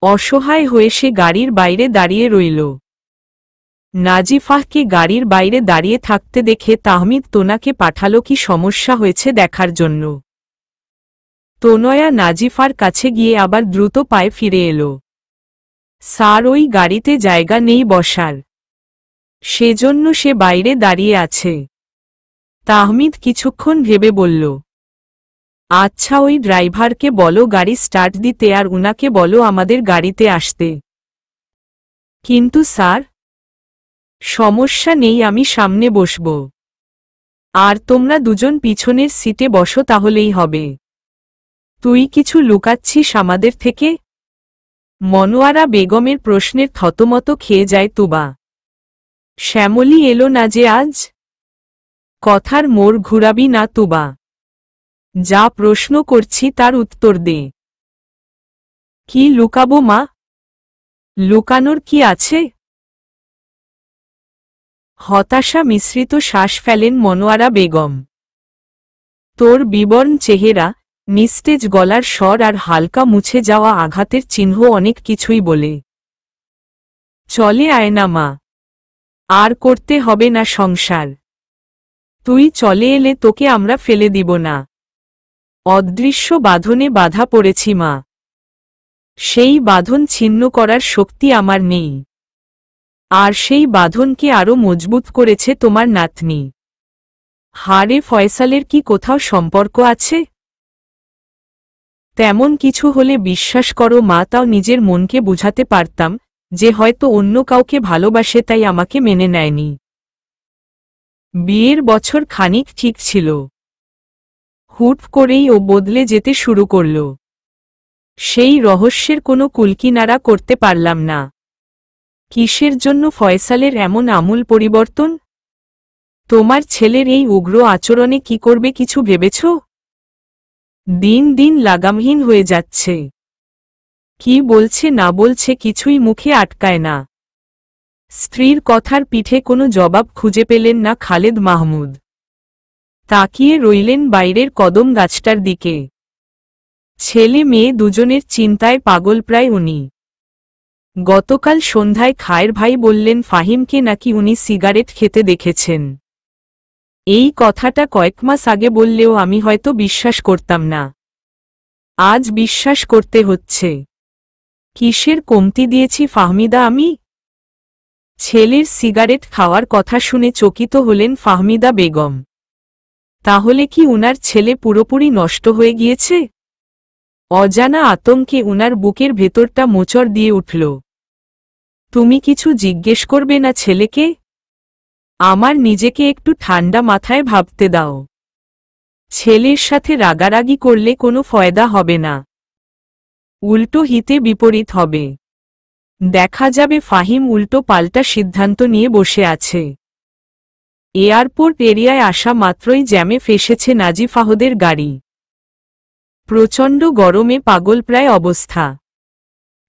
অসহায় হয়ে সে গাড়ির বাইরে দাঁড়িয়ে রইল। নাজিফাহকে গাড়ির বাইরে দাঁড়িয়ে থাকতে দেখে তাহমিদ তোনাকে পাঠালো কি সমস্যা হয়েছে দেখার জন্য। তনয়া নাজিফার কাছে গিয়ে আবার দ্রুত পায়ে ফিরে এলো। স্যার, ওই গাড়িতে জায়গা নেই বসার, সেজন্য সে বাইরে দাঁড়িয়ে আছে। তাহমিদ কিছুক্ষণ ভেবে বলল, আচ্ছা, ওই ড্রাইভারকে বলো গাড়ি স্টার্ট দিতে আর উনাকে বলো আমাদের গাড়িতে আসতে। কিন্তু স্যার। সমস্যা নেই, আমি সামনে বসব, আর তোমরা দুজন পিছনের সিটে বসো, তাহলেই হবে। তুই কিছু লুকাচ্ছিস আমাদের থেকে? মনোয়ারা বেগমের প্রশ্নের থতমত খেয়ে যায় তুবা। শ্যামলী এলো না যে আজ? কথার মোড় ঘুরাবি না তুবা। যা প্রশ্ন করছি তার উত্তর দে। কি লুকাবো মা? লুকানোর কি আছে? হতাশা মিশ্রিত শ্বাস ফেলেন মনোয়ারা বেগম। তোর বিবর্ণ চেহারা, নিস্তেজ গলার স্বর আর হালকা মুছে যাওয়া আঘাতের চিহ্ন অনেক কিছুই বলে। চলে আয় না মা, আর করতে হবে না সংসার। তুই চলে এলে তোকে আমরা ফেলে দিব না। অদৃশ্য বাঁধনে বাধা পড়েছি মা, সেই বাঁধন ছিন্ন করার শক্তি আমার নেই। আর সেই বাঁধনকে আরো মজবুত করেছে তোমার নাতনি। হারে ফয়সালের কি কোথাও সম্পর্ক আছে? তেমন কিছু হলে বিশ্বাস করো মা, তাও নিজের মনকে বুঝাতে পারতাম যে হয়তো অন্য কাউকে ভালোবাসে, তাই আমাকে মেনে নেয়নি। বিয়ের বছর খানিক ঠিক ছিল, হুট করেই ও বদলে যেতে শুরু করল। সেই রহস্যের কোনো কুলকিনারা করতে পারলাম না। কিসের জন্য ফয়সালের এমন আমূল পরিবর্তন? তোমার ছেলের এই উগ্র আচরণে কি করবে কিছু ভেবেছ? দিন দিন লাগামহীন হয়ে যাচ্ছে। কি বলছে না বলছে কিছুই মুখে আটকায় না। স্ত্রীর কথার পিঠে কোনো জবাব খুঁজে পেলেন না খালেদ মাহমুদ। তাকিয়ে রইলেন বাইরের কদম গাছটার দিকে। ছেলে মেয়ে দুজনের চিন্তায় পাগলপ্রায় উনি। গতকাল সন্ধ্যায় খায়ের ভাই বললেন ফাহিমকে নাকি উনি সিগারেট খেতে দেখেছেন। এই কথাটা কয়েক মাস আগে বললেও আমি হয়তো বিশ্বাস করতাম না। আজ বিশ্বাস করতে হচ্ছে। কিসের কমতি দিয়েছি ফাহমিদা আমি? ছেলের সিগারেট খাওয়ার কথা শুনে চকিত হলেন ফাহমিদা বেগম। তাহলে কি উনার ছেলে পুরোপুরি নষ্ট হয়ে গিয়েছে? অজানা আতঙ্কে উনার বুকের ভেতরটা মোচড় দিয়ে উঠল। তুমি কিছু জিজ্ঞেস করবে না ছেলেকে? আমার নিজেকে একটু ঠান্ডা মাথায় ভাবতে দাও। ছেলের সাথে রাগারাগি করলে কোনো ফয়দা হবে না, উল্টো হিতে বিপরীত হবে। দেখা যাবে ফাহিম উল্টো পাল্টা সিদ্ধান্ত নিয়ে বসে আছে। এয়ারপোর্ট এরিয়ায় আসা মাত্রই জ্যামে ফেসেছে নাজিফ আহদের গাড়ি। প্রচণ্ড গরমে পাগলপ্রায় অবস্থা।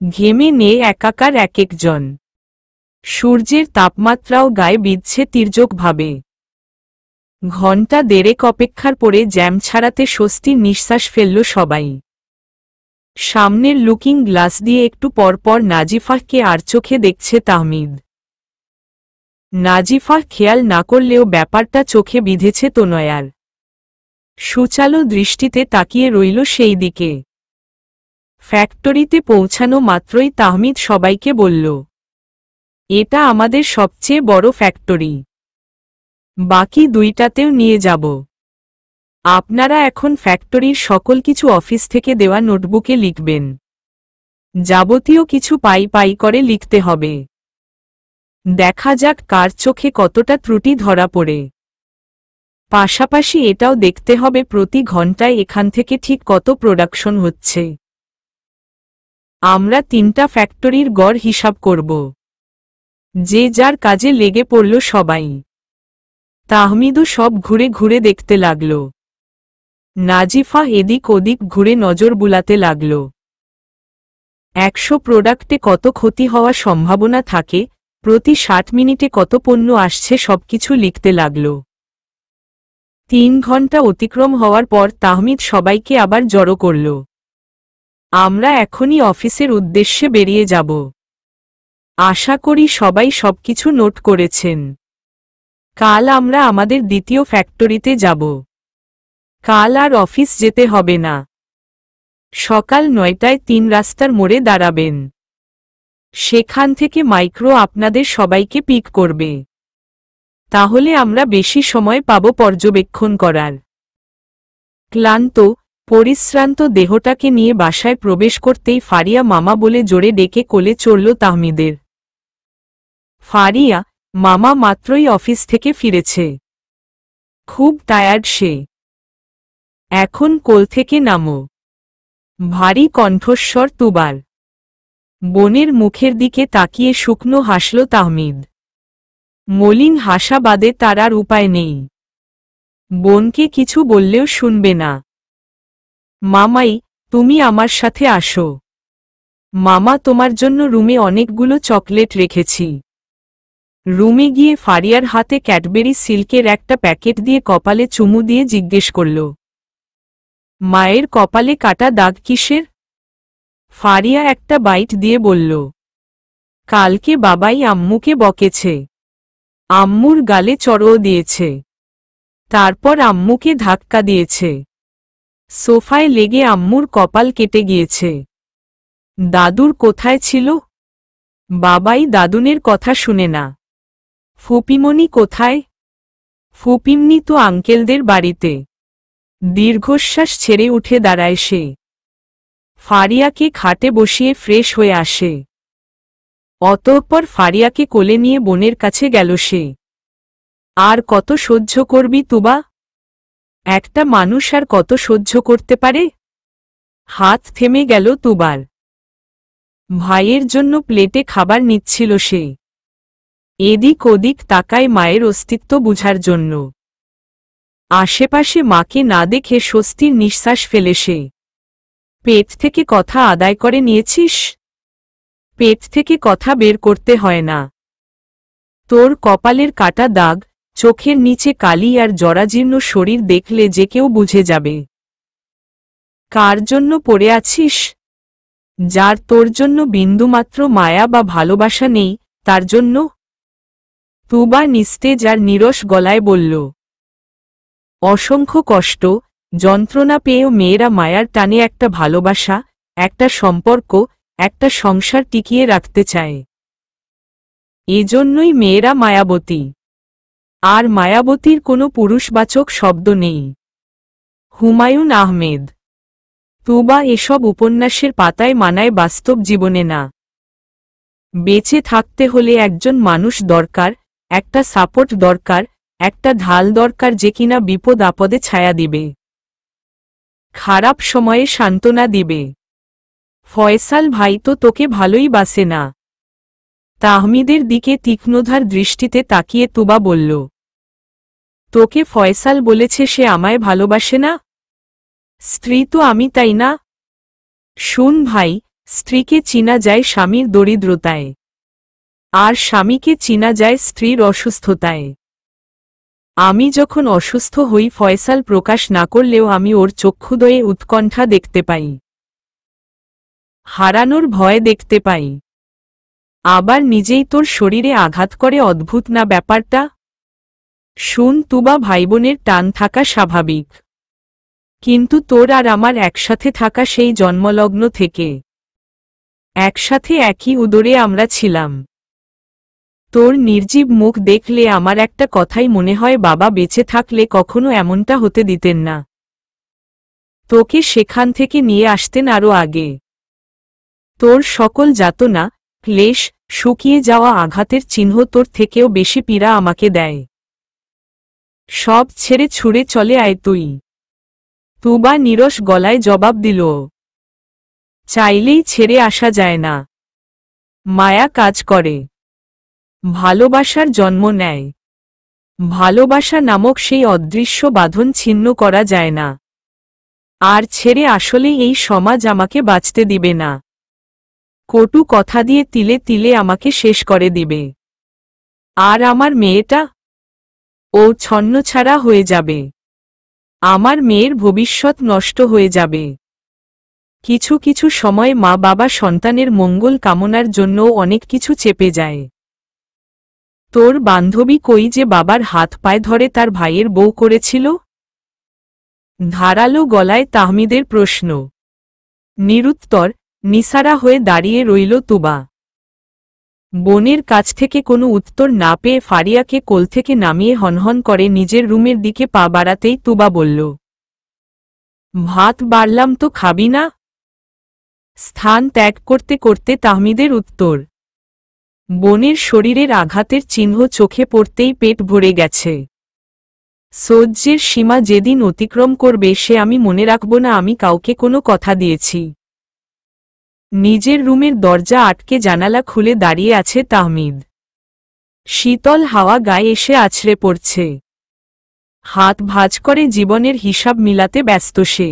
ঘেমে নেয়ে একাকার এক একজন। সূর্যের তাপমাত্রাও গায়ে বিঁধছে তির্যকভাবে। ঘণ্টা দেড়েক অপেক্ষার পরে জ্যাম ছাড়াতে স্বস্তির নিঃশ্বাস ফেলল সবাই। সামনের লুকিং গ্লাস দিয়ে একটু পরপর নাজিফাহকে আর চোখে দেখছে তাহমিদ। নাজিফাহ খেয়াল না করলেও ব্যাপারটা চোখে বিঁধেছে তনয়ার। সুচালো দৃষ্টিতে তাকিয়ে রইল সেই দিকে। ফ্যাক্টরিতে পৌঁছানো মাত্রই তাহমিদ সবাইকে বলল, এটা আমাদের সবচেয়ে বড় ফ্যাক্টরি, বাকি দুইটাতেও নিয়ে যাব। আপনারা এখন ফ্যাক্টরির সকল কিছু অফিস থেকে দেওয়া নোটবুকে লিখবেন। যাবতীয় কিছু পাই পাই করে লিখতে হবে। দেখা যাক কার চোখে কতটা ত্রুটি ধরা পড়ে। পাশাপাশি এটাও দেখতে হবে প্রতি ঘন্টায় এখান থেকে ঠিক কত প্রোডাকশন হচ্ছে। আমরা 3টা ফ্যাক্টরির গড় হিসাব করব। যে যার কাজে লেগে পড়ল সবাই। তাহমিদও সব ঘুরে ঘুরে দেখতে লাগল। নাজিফা এদিক ওদিক ঘুরে নজর বুলাতে লাগল। 100 প্রোডাক্টে কত ক্ষতি হওয়ার সম্ভাবনা থাকে, প্রতি 60 মিনিটে কত পণ্য আসছে সবকিছু লিখতে লাগল। 3 ঘন্টা অতিক্রম হওয়ার পর তাহমিদ সবাইকে আবার জড়ো করল। আমরা এখনই অফিসের উদ্দেশ্যে বেরিয়ে যাব। আশা করি সবাই সবকিছু নোট করেছেন। কাল আমরা আমাদের দ্বিতীয় ফ্যাক্টরিতে যাব। কাল আর অফিস যেতে হবে না। সকাল 9টায় 3 রাস্তার মোড়ে দাঁড়াবেন। সেখান থেকে মাইক্রো আপনাদের সবাইকে পিক করবে। তাহলে আমরা বেশি সময় পাব পর্যবেক্ষণ করার। ক্লান্ত পরিশ্রান্ত দেহটাকে নিয়ে বাসায় প্রবেশ করতেই ফারিয়া মামা বলে জোরে ডেকে কোলে চড়ল তাহমিদের। ফারিয়া মামা মাত্রই অফিস থেকে ফিরেছে। খুব টায়ার্ড সে। এখন কোল থেকে নামো। ভারী কণ্ঠস্বর তুবার। বোনের মুখের দিকে তাকিয়ে শুকনো হাসল তাহমিদ। মলিন হাসা বাদে তার আর উপায় নেই। বোনকে কিছু বললেও শুনবে না। মামাই, তুমি আমার সাথে আসো। মামা তোমার জন্য রুমে অনেকগুলো চকলেট রেখেছি। রুমে গিয়ে ফারিয়ার হাতে ক্যাডবেরি সিল্কের একটা প্যাকেট দিয়ে কপালে চুমু দিয়ে জিজ্ঞেস করল, মায়ের কপালে কাটা দাগ কিসের? ফারিয়া একটা বাইট দিয়ে বলল, কালকে বাবাই আম্মুকে বকেছে। আম্মুর গালে চড়ও দিয়েছে। তারপর আম্মুকে ধাক্কা দিয়েছে। সোফায় লেগে আম্মুর কপাল কেটে গিয়েছে। দাদুর কোথায় ছিল? বাবাই দাদুনের কথা শুনে না। ফুপিমণি কোথায়? ফুপিমনি তো আঙ্কেলদের বাড়িতে। দীর্ঘশ্বাস ছেড়ে উঠে দাঁড়ায় সে। ফারিয়াকে খাটে বসিয়ে ফ্রেশ হয়ে আসে। অতঃপর ফারিয়াকে কোলে নিয়ে বোনের কাছে গেল সে। আর কত সহ্য করবি তুবা? একটা মানুষ আর কত সহ্য করতে পারে? হাত থেমে গেল তুবার। ভাইয়ের জন্য প্লেটে খাবার নিচ্ছিল সে। এদিক ওদিক তাকায় মায়ের অস্তিত্ব বুঝার জন্য। আশেপাশে মাকে না দেখে স্বস্তির নিঃশ্বাস ফেলে সে। পেট থেকে কথা আদায় করে নিয়েছিস? পেট থেকে কথা বের করতে হয় না। তোর কপালের কাটা দাগ, চোখের নিচে কালি আর জরাজীর্ণ শরীর দেখলে যে কেউ বুঝে যাবে। কার জন্য পড়ে আছিস? যার তোর জন্য বিন্দুমাত্র মায়া বা ভালোবাসা নেই, তার জন্য? তুবা নিস্তেজ আর নিরস গলায় বলল, অসংখ্য কষ্ট, যন্ত্রণা পেয়েও মেয়েরা মায়ার টানে একটা ভালোবাসা, একটা সম্পর্ক, একটা সংসার টিকিয়ে রাখতে চায়। এজন্যই মেয়েরা মায়াবতী। আর মায়াবতীর কোনো পুরুষবাচক শব্দ নেই। হুমায়ুন আহমেদ। তুবা এসব উপন্যাসের পাতায় মানায় বাস্তব জীবনে না। বেঁচে থাকতে হলে একজন মানুষ দরকার, একটা সাপোর্ট দরকার, একটা ঢাল দরকার যে কিনা বিপদ আপদে ছায়া দিবে, খারাপ সময়ে সান্ত্বনা দিবে। ফয়সাল ভাই তো তোকে ভালোই বাসে না। তাহমিদের দিকে তীক্ষ্ণধার দৃষ্টিতে তাকিয়ে তুবা বলল, তোকে ফয়সাল বলেছে সে আমায় ভালোবাসে না? স্ত্রী তো আমি, তাই না? শুন ভাই, স্ত্রীকে চিনা যায় স্বামীর দরিদ্রতায়, আর স্বামীকে চিনা যায় স্ত্রীর অসুস্থতায়। আমি যখন অসুস্থ হই ফয়সাল প্রকাশ না করলেও আমি ওর চক্ষুদয়ে উৎকণ্ঠা দেখতে পাই, হারানোর ভয় দেখতে পাই। আবার নিজেই তোর শরীরে আঘাত করে, অদ্ভুত না ব্যাপারটা? শুন তুবা, ভাইবোনের টান থাকা স্বাভাবিক, কিন্তু তোর আর আমার একসাথে থাকা সেই জন্মলগ্ন থেকে। একসাথে একই উদরে আমরা ছিলাম। তোর নির্জীব মুখ দেখলে আমার একটা কথাই মনে হয়, বাবা বেঁচে থাকলে কখনো এমনটা হতে দিতেন না। তোকে সেখান থেকে নিয়ে আসতেন আরও আগে। তোর সকল যাতনা, ক্লেশ, শুকিয়ে যাওয়া আঘাতের চিহ্ন তোর থেকেও বেশি পীড়া আমাকে দেয়। সব ছেড়ে ছুড়ে চলে আয় তুই। তুবা নিরস গলায় জবাব দিল, চাইলেই ছেড়ে আসা যায় না। মায়া কাজ করে, ভালোবাসার জন্ম নেয়। ভালোবাসা নামক সেই অদৃশ্য বাঁধন ছিন্ন করা যায় না। আর ছেড়ে আসলে এই সমাজ আমাকে বাঁচতে দিবে না। কটু কথা দিয়ে তিলে তিলে আমাকে শেষ করে দিবে। আর আমার মেয়েটা, ও ছন্নছাড়া হয়ে যাবে। আমার মেয়ের ভবিষ্যৎ নষ্ট হয়ে যাবে। কিছু কিছু সময় মা বাবা সন্তানের মঙ্গল কামনার জন্য অনেক কিছু চেপে যায়। তোর বান্ধবী কই যে বাবার হাত পায়ে ধরে তার ভাইয়ের বউ করেছিল? ধারালো গলায় তাহমিদের প্রশ্ন। নিরুত্তর, নিসারা হয়ে দাঁড়িয়ে রইল তুবা। বোনের কাছ থেকে কোনো উত্তর না পেয়ে ফারিয়াকে কোল থেকে নামিয়ে হনহন করে নিজের রুমের দিকে পা বাড়াতেই তুবা বলল, ভাত বাড়লাম তো খাবি না? স্থান ত্যাগ করতে করতে তাহমিদের উত্তর। বোনের শরীরের আঘাতের চিহ্ন চোখে পড়তেই পেট ভরে গেছে। সহ্যের সীমা যেদিন অতিক্রম করবে সে আমি মনে রাখব না আমি কাউকে কোনো কথা দিয়েছি। নিজের রুমের দরজা আটকে জানালা খুলে দাঁড়িয়ে আছে তাহমিদ। শীতল হাওয়া গায়ে এসে আছড়ে পড়ছে। হাত ভাঁজ করে জীবনের হিসাব মিলাতে ব্যস্ত সে।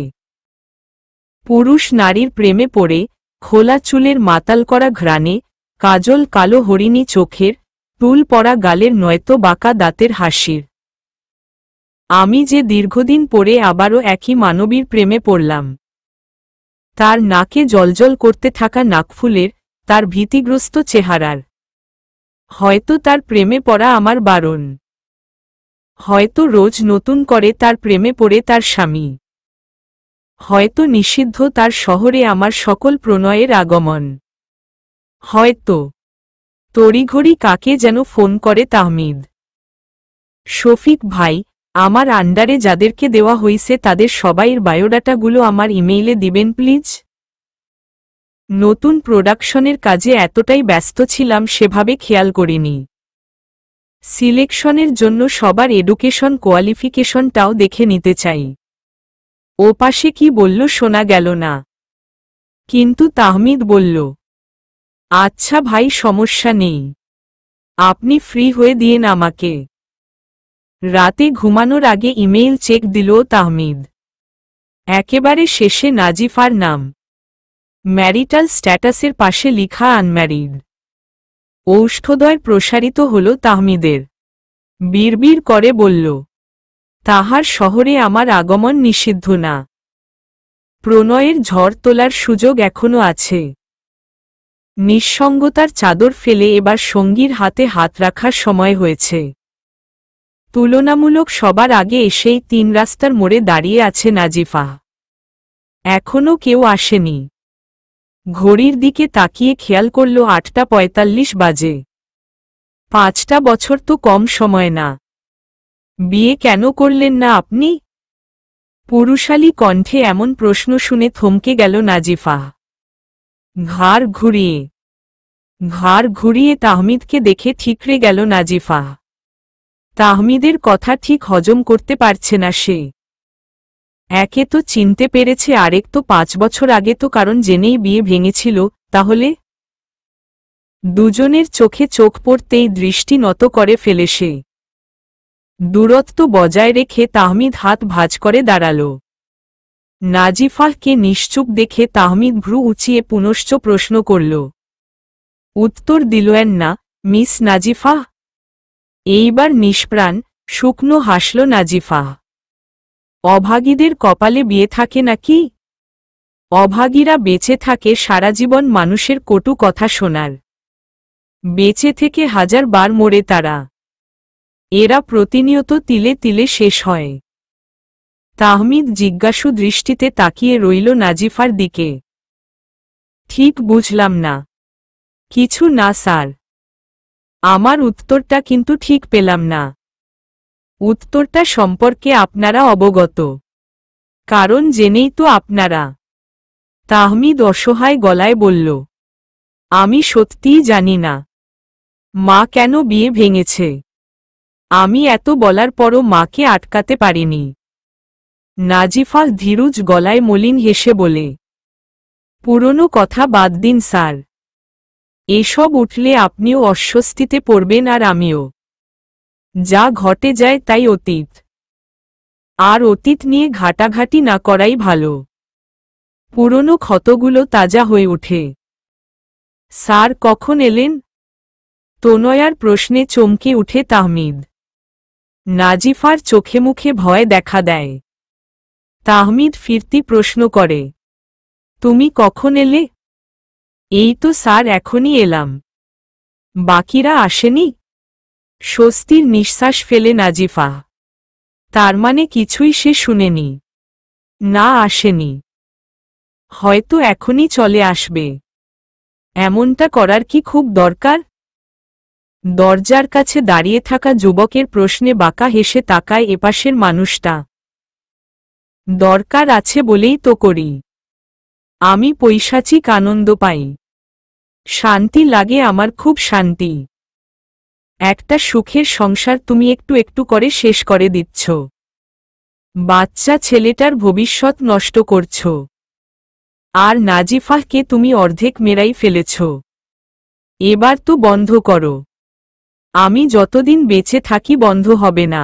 পুরুষ নারীর প্রেমে পড়ে, খোলা চুলের মাতাল করা ঘ্রাণে, কাজল কালো হরিণী চোখের, টুল পড়া গালের নয়তো বাঁকা দাঁতের হাসির। আমি যে দীর্ঘদিন পরে আবারও একই মানবীর প্রেমে পড়লাম। তার নাকে জলজল করতে থাকা নাকফুলের, তার ভীতিগ্রস্ত চেহারার। হয়তো তার প্রেমে পড়া আমার বারণ। হয়তো রোজ নতুন করে তার প্রেমে পড়ে তার স্বামী। হয়তো নিষিদ্ধ তার শহরে আমার সকল প্রণয়ের আগমন। হয়তো তড়িঘড়ি কাকে যেন ফোন করে তাহমিদ। শফিক ভাই, আমার আন্ডারে যাদেরকে দেওয়া হইছে তাদের সবাইয়ের বায়োডাটাগুলো আমার ইমেইলে দিবেন প্লিজ। নতুন প্রোডাকশনের কাজে এতটাই ব্যস্ত ছিলাম সেভাবে খেয়াল করিনি। সিলেকশনের জন্য সবার এডুকেশন কোয়ালিফিকেশনটাও দেখে নিতে চাই। ও পাশে কি বলল শোনা গেল না, কিন্তু তাহমিদ বলল, আচ্ছা ভাই, সমস্যা নেই, আপনি ফ্রি হয়ে দিয়েন আমাকে। রাতে ঘুমানোর আগে ইমেইল চেক দিল তাহমিদ। একেবারে শেষে নাজিফার নাম। ম্যারিটাল স্ট্যাটাসের পাশে লিখা আনম্যারিড। ঔষ্ঠদয় প্রসারিত হল তাহমিদের। বিড়বিড় করে বলল, তাহার শহরে আমার আগমন নিষিদ্ধ না। প্রণয়ের ঝড় তোলার সুযোগ এখনো আছে। নিঃসঙ্গতার চাদর ফেলে এবার সঙ্গীর হাতে হাত রাখার সময় হয়েছে। তুলনামূলক সবার আগে এসেই 3 রাস্তার মোড়ে দাঁড়িয়ে আছে নাজিফা। এখনো কেউ আসেনি। ঘড়ির দিকে তাকিয়ে খেয়াল করল 8:45 বাজে। 5টা বছর তো কম সময় না। বিয়ে কেন করলেন না আপনি? পুরুষালী কণ্ঠে এমন প্রশ্ন শুনে থমকে গেল নাজিফা। ঘাড় ঘুরিয়ে তাহমিদকে দেখে ঠিকরে গেল নাজিফা। তাহমিদের কথা ঠিক হজম করতে পারছে না সে। একে তো চিনতে পেরেছে, আরেক তো 5 বছর আগে তো কারণ জেনেই বিয়ে ভেঙেছিল। তাহলে দুজনের চোখে চোখ পড়তেই দৃষ্টি নত করে ফেলে সে। দূরত্ব বজায় রেখে তাহমিদ হাত ভাঁজ করে দাঁড়াল। নাজিফাকে নিশ্চুপ দেখে তাহমিদ ভ্রু উঁচিয়ে পুনশ্চ প্রশ্ন করল, উত্তর দিলেন না মিস নাজিফা? এইবার নিষ্প্রাণ শুকনো হাসল নাজিফা। অভাগীদের কপালে বিয়ে থাকে নাকি? অভাগীরা বেঁচে থাকে সারা জীবন মানুষের কটু কথা শোনার। বেঁচে থেকে 1000 বার মরে তারা। এরা প্রতিনিয়ত তিলে তিলে শেষ হয়। তাহমিদ জিজ্ঞাসু দৃষ্টিতে তাকিয়ে রইল নাজিফার দিকে। ঠিক বুঝলাম না। কিছু না স্যার। আমার উত্তরটা কিন্তু ঠিক পেলাম না। উত্তরটা সম্পর্কে আপনারা অবগত? কারণ জেনেই তো আপনারা। তাহমিদ অসহায় গলায় বলল, আমি সত্যিই জানি না মা কেন বিয়ে ভেঙেছে। আমি এত বলার পরও মাকে আটকাতে পারিনি। নাজিফা ধীরুজ গলায় মলিন হেসে বলে, পুরনো কথা বাদ দিন স্যার। এসব উঠলে আপনিও অস্বস্তিতে পড়বেন আর আমিও। যা ঘটে যায় তাই অতীত। আর অতীত নিয়ে ঘাটাঘাটি না করাই ভালো। পুরনো ক্ষতগুলো তাজা হয়ে ওঠে। স্যার কখন এলেন? তনয়ার প্রশ্নে চমকে উঠে তাহমিদ। নাজিফার চোখে মুখে ভয় দেখা দেয়। তাহমিদ ফিরতি প্রশ্ন করে, তুমি কখন এলে? এই তো স্যার এখনই এলাম। বাকিরা আসেনি? স্বস্তির নিঃশ্বাস ফেলে নাজিফা। তার মানে কিছুই সে শুনেনি। না, আসেনি। হয়তো এখনই চলে আসবে। এমনটা করার কি খুব দরকার? দরজার কাছে দাঁড়িয়ে থাকা যুবকের প্রশ্নে বাঁকা হেসে তাকায় এপাশের মানুষটা। দরকার আছে বলেই তো করি। আমি পৈশাচিক আনন্দ পাই। শান্তি লাগে আমার, খুব শান্তি। একটা সুখের সংসার তুমি একটু একটু করে শেষ করে দিচ্ছ। বাচ্চা ছেলেটার ভবিষ্যৎ নষ্ট করছ। আর নাজিফাহকে তুমি অর্ধেক মেরাই ফেলেছ। এবার তো বন্ধ করো। আমি যতদিন বেঁচে থাকি বন্ধ হবে না।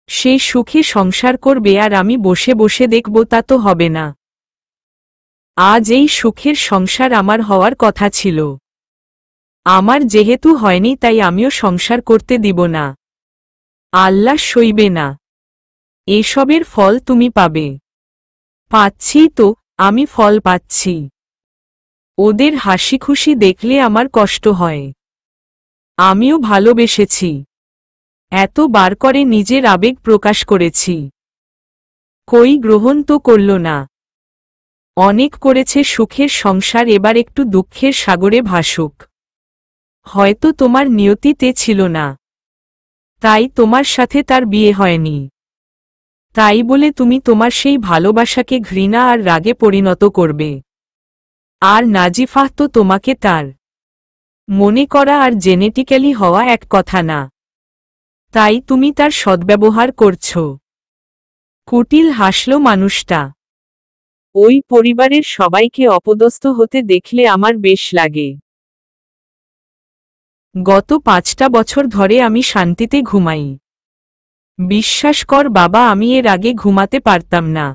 সে সুখে সংসার করবে আর আমি বসে বসে দেখব, তা তো হবে না। আজ এই সুখের সংসার আমার হওয়ার কথা ছিল। আমার যেহেতু হয়নি তাই আমিও সংসার করতে দিব না। আল্লাহ সইবে না। এসবের ফল তুমি পাবে। পাচ্ছি তো, আমি ফল পাচ্ছি। ওদের হাসি খুশি দেখলে আমার কষ্ট হয়। আমিও ভালোবেসেছি। এত বার করে নিজের আবেগ প্রকাশ করেছি। কই গ্রহণ তো করল না। অনেক করেছে সুখের সংসার, এবার একটু দুঃখের সাগরে ভাসুক। হয়তো তোমার নিয়তিতে ছিল না, তাই তোমার সাথে তার বিয়ে হয়নি। তাই বলে তুমি তোমার সেই ভালোবাসাকে ঘৃণা আর রাগে পরিণত করবে। আর নাজিফাহ তো তোমাকে তার মনে করা আর জেনেটিক্যালি হওয়া এক কথা না। তাই তুমি তার সদ্ব্যবহার করছ। কুটিল হাসল মানুষটা। ওই পরিবারের সবাইকে অপদস্থ হতে দেখলে আমার বেশ লাগে। গত 5টা বছর ধরে আমি শান্তিতে ঘুমাই। বিশ্বাস কর বাবা, আমি এর আগে ঘুমাতে পারতাম না।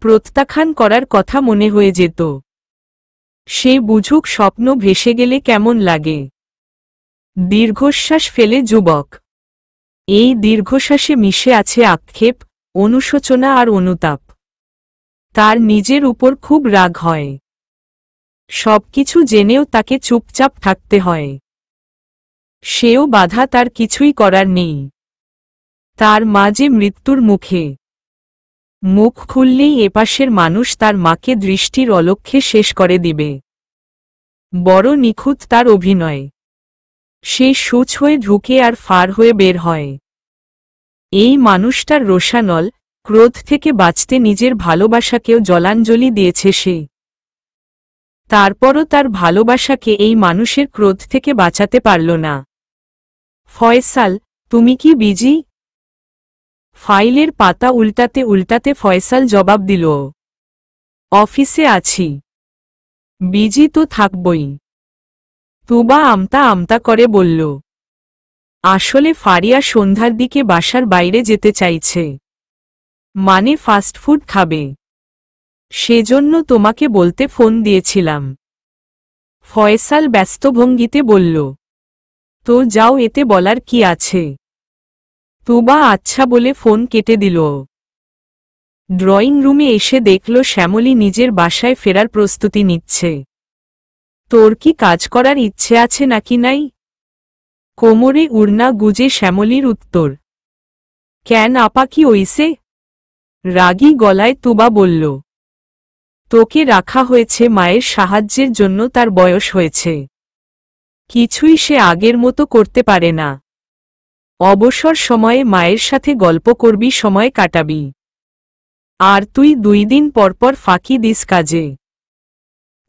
প্রত্যাখ্যান করার কথা মনে হয়ে যেত। সে বুঝুক স্বপ্ন ভেসে গেলে কেমন লাগে। দীর্ঘশ্বাস ফেলে যুবক। এই দীর্ঘশ্বাসে মিশে আছে আক্ষেপ, অনুশোচনা আর অনুতাপ। তার নিজের উপর খুব রাগ হয়। সবকিছু জেনেও তাকে চুপচাপ থাকতে হয়। সেও বাধা, তার কিছুই করার নেই। তার মা যে মৃত্যুর মুখে। মুখ খুললেই এপাশের মানুষ তার মাকে দৃষ্টির অলক্ষ্যে শেষ করে দিবে। বড় নিখুঁত তার অভিনয়। সে সূচ হয়ে ঢুকে আর ফার হয়ে বের হয়। এই মানুষটার রোষানল, ক্রোধ থেকে বাঁচতে নিজের ভালোবাসাকেও জলাঞ্জলি দিয়েছে সে। তারপরও তার ভালোবাসাকে এই মানুষের ক্রোধ থেকে বাঁচাতে পারল না। ফয়সাল, তুমি কি বিজি? ফাইলের পাতা উল্টাতে উল্টাতে ফয়সাল জবাব দিল, অফিসে আছি। বিজি তো থাকবই। তুবা আমতা আমতা করে বলল, আসলে ফারিয়া সন্ধ্যার দিকে বাসার বাইরে যেতে চাইছে। মানে ফাস্টফুড খাবে। সেজন্য তোমাকে বলতে ফোন দিয়েছিলাম। ফয়সাল ব্যস্ত ভঙ্গিতে বলল, তো যাও, এতে বলার কি আছে। তুবা আচ্ছা বলে ফোন কেটে দিল। ড্রয়িং রুমে এসে দেখল শ্যামলী নিজের বাসায় ফেরার প্রস্তুতি নিচ্ছে। তোর কি কাজ করার ইচ্ছে আছে নাকি নাই? কোমরে উড়না গুজে শ্যামলীর উত্তর। কেন আপা, কি হইছে? রাগী গলায় তুবা বলল, তোকে রাখা হয়েছে মায়ের সাহায্যের জন্য, তার বয়স হয়েছে। কিছুই সে আগের মতো করতে পারে না। অবসর সময়ে মায়ের সাথে গল্প করবি, সময় কাটাবি। আর তুই 2 দিন পরপর ফাঁকি দিস কাজে।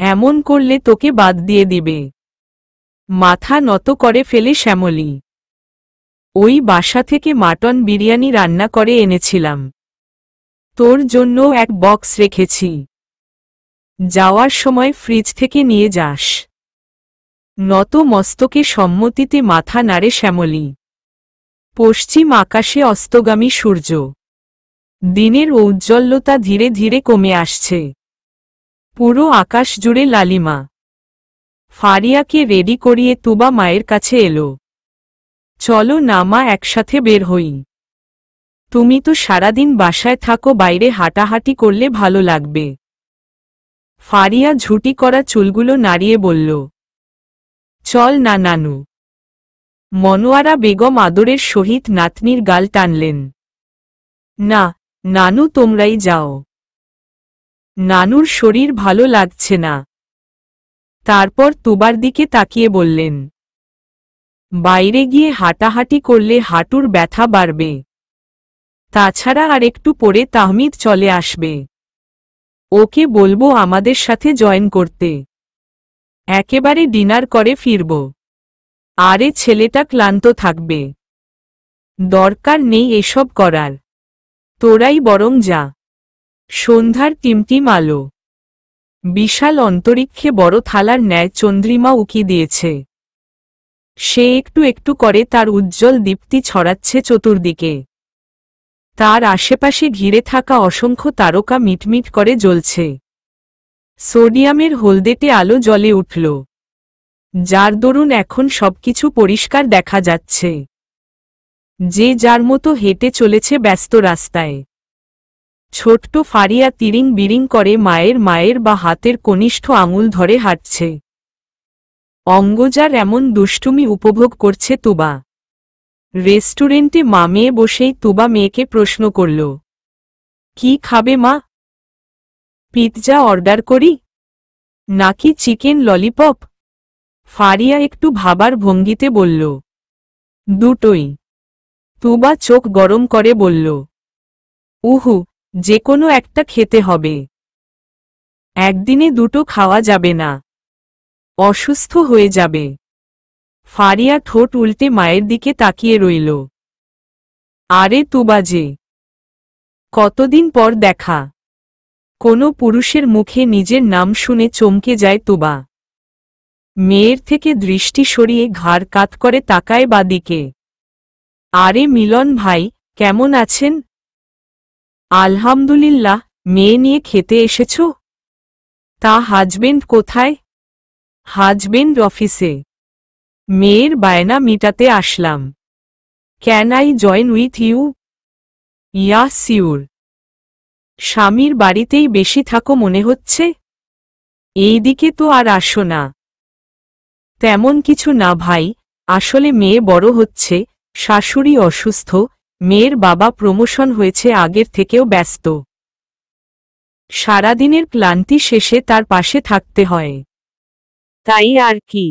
এমন করলে তোকে বাদ দিয়ে দিবে। মাথা নত করে ফেলে শ্যামলী। ওই বাসা থেকে মাটন বিরিয়ানি রান্না করে এনেছিলাম। তোর জন্য এক বক্স রেখেছি। যাওয়ার সময় ফ্রিজ থেকে নিয়ে যাস। নত মস্তকে সম্মতিতে মাথা নাড়ে শ্যামলী। পশ্চিম আকাশে অস্তগামী সূর্য। দিনের ঔজ্জ্বল্যতা ধীরে ধীরে কমে আসছে। পুরো আকাশ জুড়ে লালিমা। ফারিয়াকে রেডি করিয়ে তুবা মায়ের কাছে এলো। চলো না মা, একসাথে বের হই। তুমি তো সারাদিন বাসায় থাকো, বাইরে হাঁটাহাঁটি করলে ভালো লাগবে। ফারিয়া ঝুটি করা চুলগুলো নাড়িয়ে বলল, চল না নানু। মনোয়ারা বেগম আদরের সহিত নাতনির গাল টানলেন। না নানু, তোমরাই যাও। নানুর শরীর ভালো লাগছে না। তারপর তুবার দিকে তাকিয়ে বললেন, বাইরে গিয়ে হাঁটাহাঁটি করলে হাঁটুর ব্যথা বাড়বে। তাছাড়া আর একটু পরে তাহমিদ চলে আসবে। ওকে বলবো আমাদের সাথে জয়েন করতে। একেবারে ডিনার করে ফিরব। আরে ছেলেটা ক্লান্ত থাকবে। দরকার নেই এসব করার। তোরাই বরং যা। সন্ধ্যার টিমটিম আলো। বিশাল অন্তরিক্ষে বড় থালার ন্যায় চন্দ্রিমা উকি দিয়েছে। সে একটু একটু করে তার উজ্জ্বল দীপ্তি ছড়াচ্ছে চতুর্দিকে। তার আশেপাশে ঘিরে থাকা অসংখ্য তারকা মিটমিট করে জ্বলছে। সোডিয়ামের হলদেটে আলো জ্বলে উঠল, যার দরুন এখন সবকিছু পরিষ্কার দেখা যাচ্ছে। যে যার মতো হেঁটে চলেছে ব্যস্ত রাস্তায়। ছোট্ট ফারিয়া তিরিং বিরিং করে মায়ের বা হাতের কনিষ্ঠ আঙুল ধরে হাঁটছে। অঙ্গজার এমন দুষ্টুমি উপভোগ করছে তুবা। রেস্টুরেন্টে মা মেয়ে বসেই তুবা মেয়েকে প্রশ্ন করল, কি খাবে মা? পিৎজা অর্ডার করি নাকি চিকেন ললিপপ? ফারিয়া একটু ভাবার ভঙ্গিতে বলল, দুটোই। তুবা চোখ গরম করে বলল, উহু, যে কোনো একটা খেতে হবে। একদিনে দুটো খাওয়া যাবে না, অসুস্থ হয়ে যাবে। ফারিয়া ঠোঁট উল্টে মায়ের দিকে তাকিয়ে রইল। আরে তুবা যে, কতদিন পর দেখা। কোনো পুরুষের মুখে নিজের নাম শুনে চমকে যায় তুবা। মেয়ের থেকে দৃষ্টি সরিয়ে ঘাড় কাত করে তাকায় বাদিকে। আরে মিলন ভাই, কেমন আছেন? আলহামদুলিল্লাহ। মেয়ে নিয়ে খেতে এসেছ? তা হাজবেন্ড কোথায়? হাজবেন্ড অফিসে। মেয়ের বায়না মিটাতে আসলাম। Can I join with you? Yeah sure. স্বামীর বাড়িতেই বেশি থাকো মনে হচ্ছে। এই দিকে তো আর আসো না। তেমন কিছু না ভাই, আসলে মেয়ে বড় হচ্ছে, শাশুড়ি অসুস্থ, মেয়ের বাবা প্রমোশন হয়েছে, আগের থেকেও ব্যস্ত। সারাদিনের ক্লান্তি শেষে তার পাশে থাকতে হয়, তাই আর কি।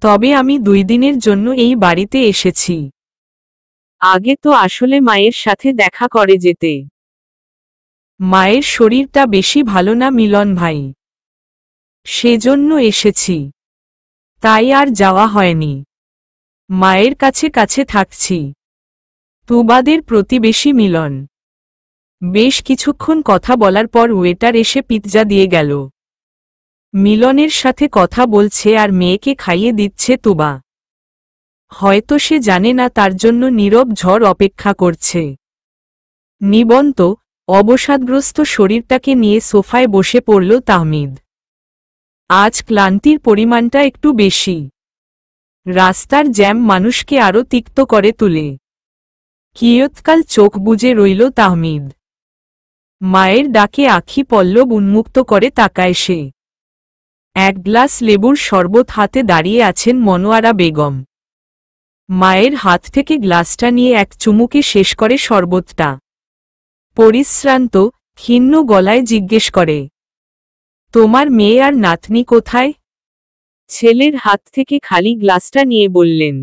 তবে আমি 2 দিনের জন্য এই বাড়িতে এসেছি। আগে তো আসলে মায়ের সাথে দেখা করে যেতে। মায়ের শরীরটা বেশি ভালো না মিলন ভাই, সেজন্য এসেছি। তাই আর যাওয়া হয়নি। মায়ের কাছে কাছে থাকছি। তুবাদের প্রতিবেশী মিলন। বেশ কিছুক্ষণ কথা বলার পর ওয়েটার এসে পিৎজা দিয়ে গেল। মিলনের সাথে কথা বলছে আর মেয়েকে খাইয়ে দিচ্ছে তুবা। হয়তো সে জানে না তার জন্য নীরব ঝড় অপেক্ষা করছে। নিবন্ত, অবসাদগ্রস্ত শরীরটাকে নিয়ে সোফায় বসে পড়ল তাহমিদ। আজ ক্লান্তির পরিমাণটা একটু বেশি। রাস্তার জ্যাম মানুষকে আরও তিক্ত করে তুলে। কিয়ৎকাল চোখ বুজে রইল তাহমিদ। মায়ের ডাকে আখি পল্লব উন্মুক্ত করে তাকায় সে। এক গ্লাস লেবুর শরবত হাতে দাঁড়িয়ে আছেন মনোয়ারা বেগম। মায়ের হাত থেকে গ্লাসটা নিয়ে এক চুমুকে শেষ করে শরবতটা। পরিশ্রান্ত, ক্ষীণ গলায় জিজ্ঞেস করে, তোমার মেয়ে আর নাতনি কোথায়? ছেলের হাত থেকে খালি গ্লাসটা নিয়ে বললেন।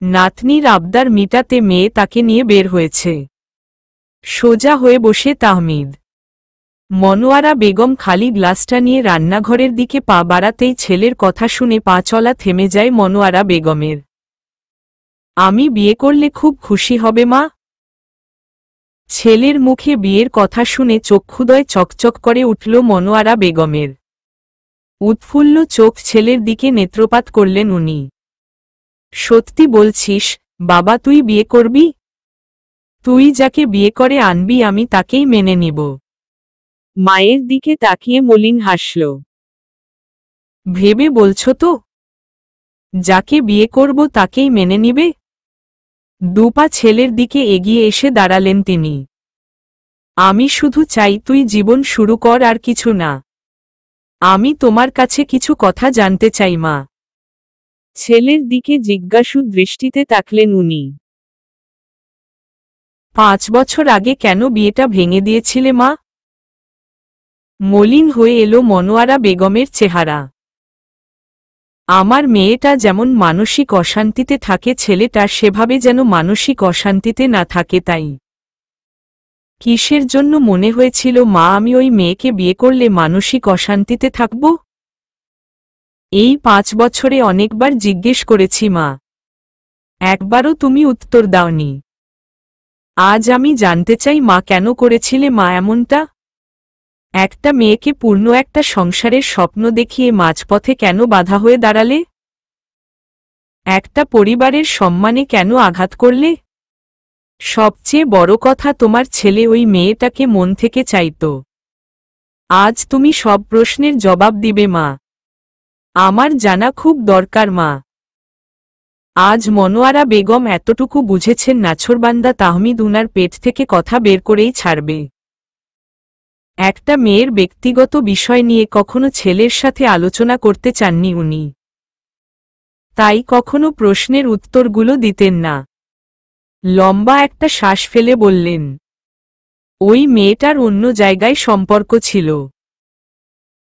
নাতনির আবদার মিটাতে মেয়ে তাকে নিয়ে বের হয়েছে। সোজা হয়ে বসে তাহমিদ। মনোয়ারা বেগম খালি গ্লাসটা নিয়ে রান্নাঘরের দিকে পা বাড়াতেই ছেলের কথা শুনে পা চলা থেমে যায় মনোয়ারা বেগমের। আমি বিয়ে করলে খুব খুশি হবে মা? ছেলের মুখে বিয়ের কথা শুনে চক্ষুদয় চকচক করে উঠল মনোয়ারা বেগমের। উৎফুল্ল চোখ ছেলের দিকে নেত্রপাত করলেন উনি। সত্যি বলছিস বাবা, তুই বিয়ে করবি? তুই যাকে বিয়ে করে আনবি আমি তাকেই মেনে নিব। মায়ের দিকে তাকিয়ে মলিন হাসল। ভেবে বলছো তো? যাকে বিয়ে করব তাকেই মেনে নিবে? দুপা ছেলের দিকে এগিয়ে এসে দাঁড়ালেন তিনি। আমি শুধু চাই তুই জীবন শুরু কর, আর কিছু না। আমি তোমার কাছে কিছু কথা জানতে চাই মা। ছেলের দিকে জিজ্ঞাসু দৃষ্টিতে তাকলেন উনি। 5 বছর আগে কেন বিয়েটা ভেঙে দিয়েছিলে মা? মলিন হয়ে এলো মনোয়ারা বেগমের চেহারা। আমার মেয়েটা যেমন মানসিক অশান্তিতে থাকে, ছেলেটা সেভাবে যেন মানসিক অশান্তিতে না থাকে, তাই। কিসের জন্য মনে হয়েছিল মা আমি ওই মেয়েকে বিয়ে করলে মানসিক অশান্তিতে থাকব? এই 5 বছরে অনেকবার জিজ্ঞেস করেছি মা, একবারও তুমি উত্তর দাওনি। আজ আমি জানতে চাই মা, কেন করেছিলে মা এমনটা? একটা মেয়েকে পূর্ণ একটা সংসারের স্বপ্ন দেখিয়ে মাঝপথে কেন বাধা হয়ে দাঁড়ালে? একটা পরিবারের সম্মানে কেন আঘাত করলে? সবচেয়ে বড় কথা, তোমার ছেলে ওই মেয়েটাকে মন থেকে চাইত। আজ তুমি সব প্রশ্নের জবাব দিবে মা। আমার জানা খুব দরকার মা। আজ মনোয়ারা বেগম এতটুকু বুঝেছেন, নাছোড়বান্দা তাহমিদ উনার পেট থেকে কথা বের করেই ছাড়বে। একটা মেয়ের ব্যক্তিগত বিষয় নিয়ে কখনো ছেলের সাথে আলোচনা করতে চাননি উনি। তাই কখনো প্রশ্নের উত্তরগুলো দিতেন না। লম্বা একটা শ্বাস ফেলে বললেন, ওই মেয়েটার অন্য জায়গায় সম্পর্ক ছিল।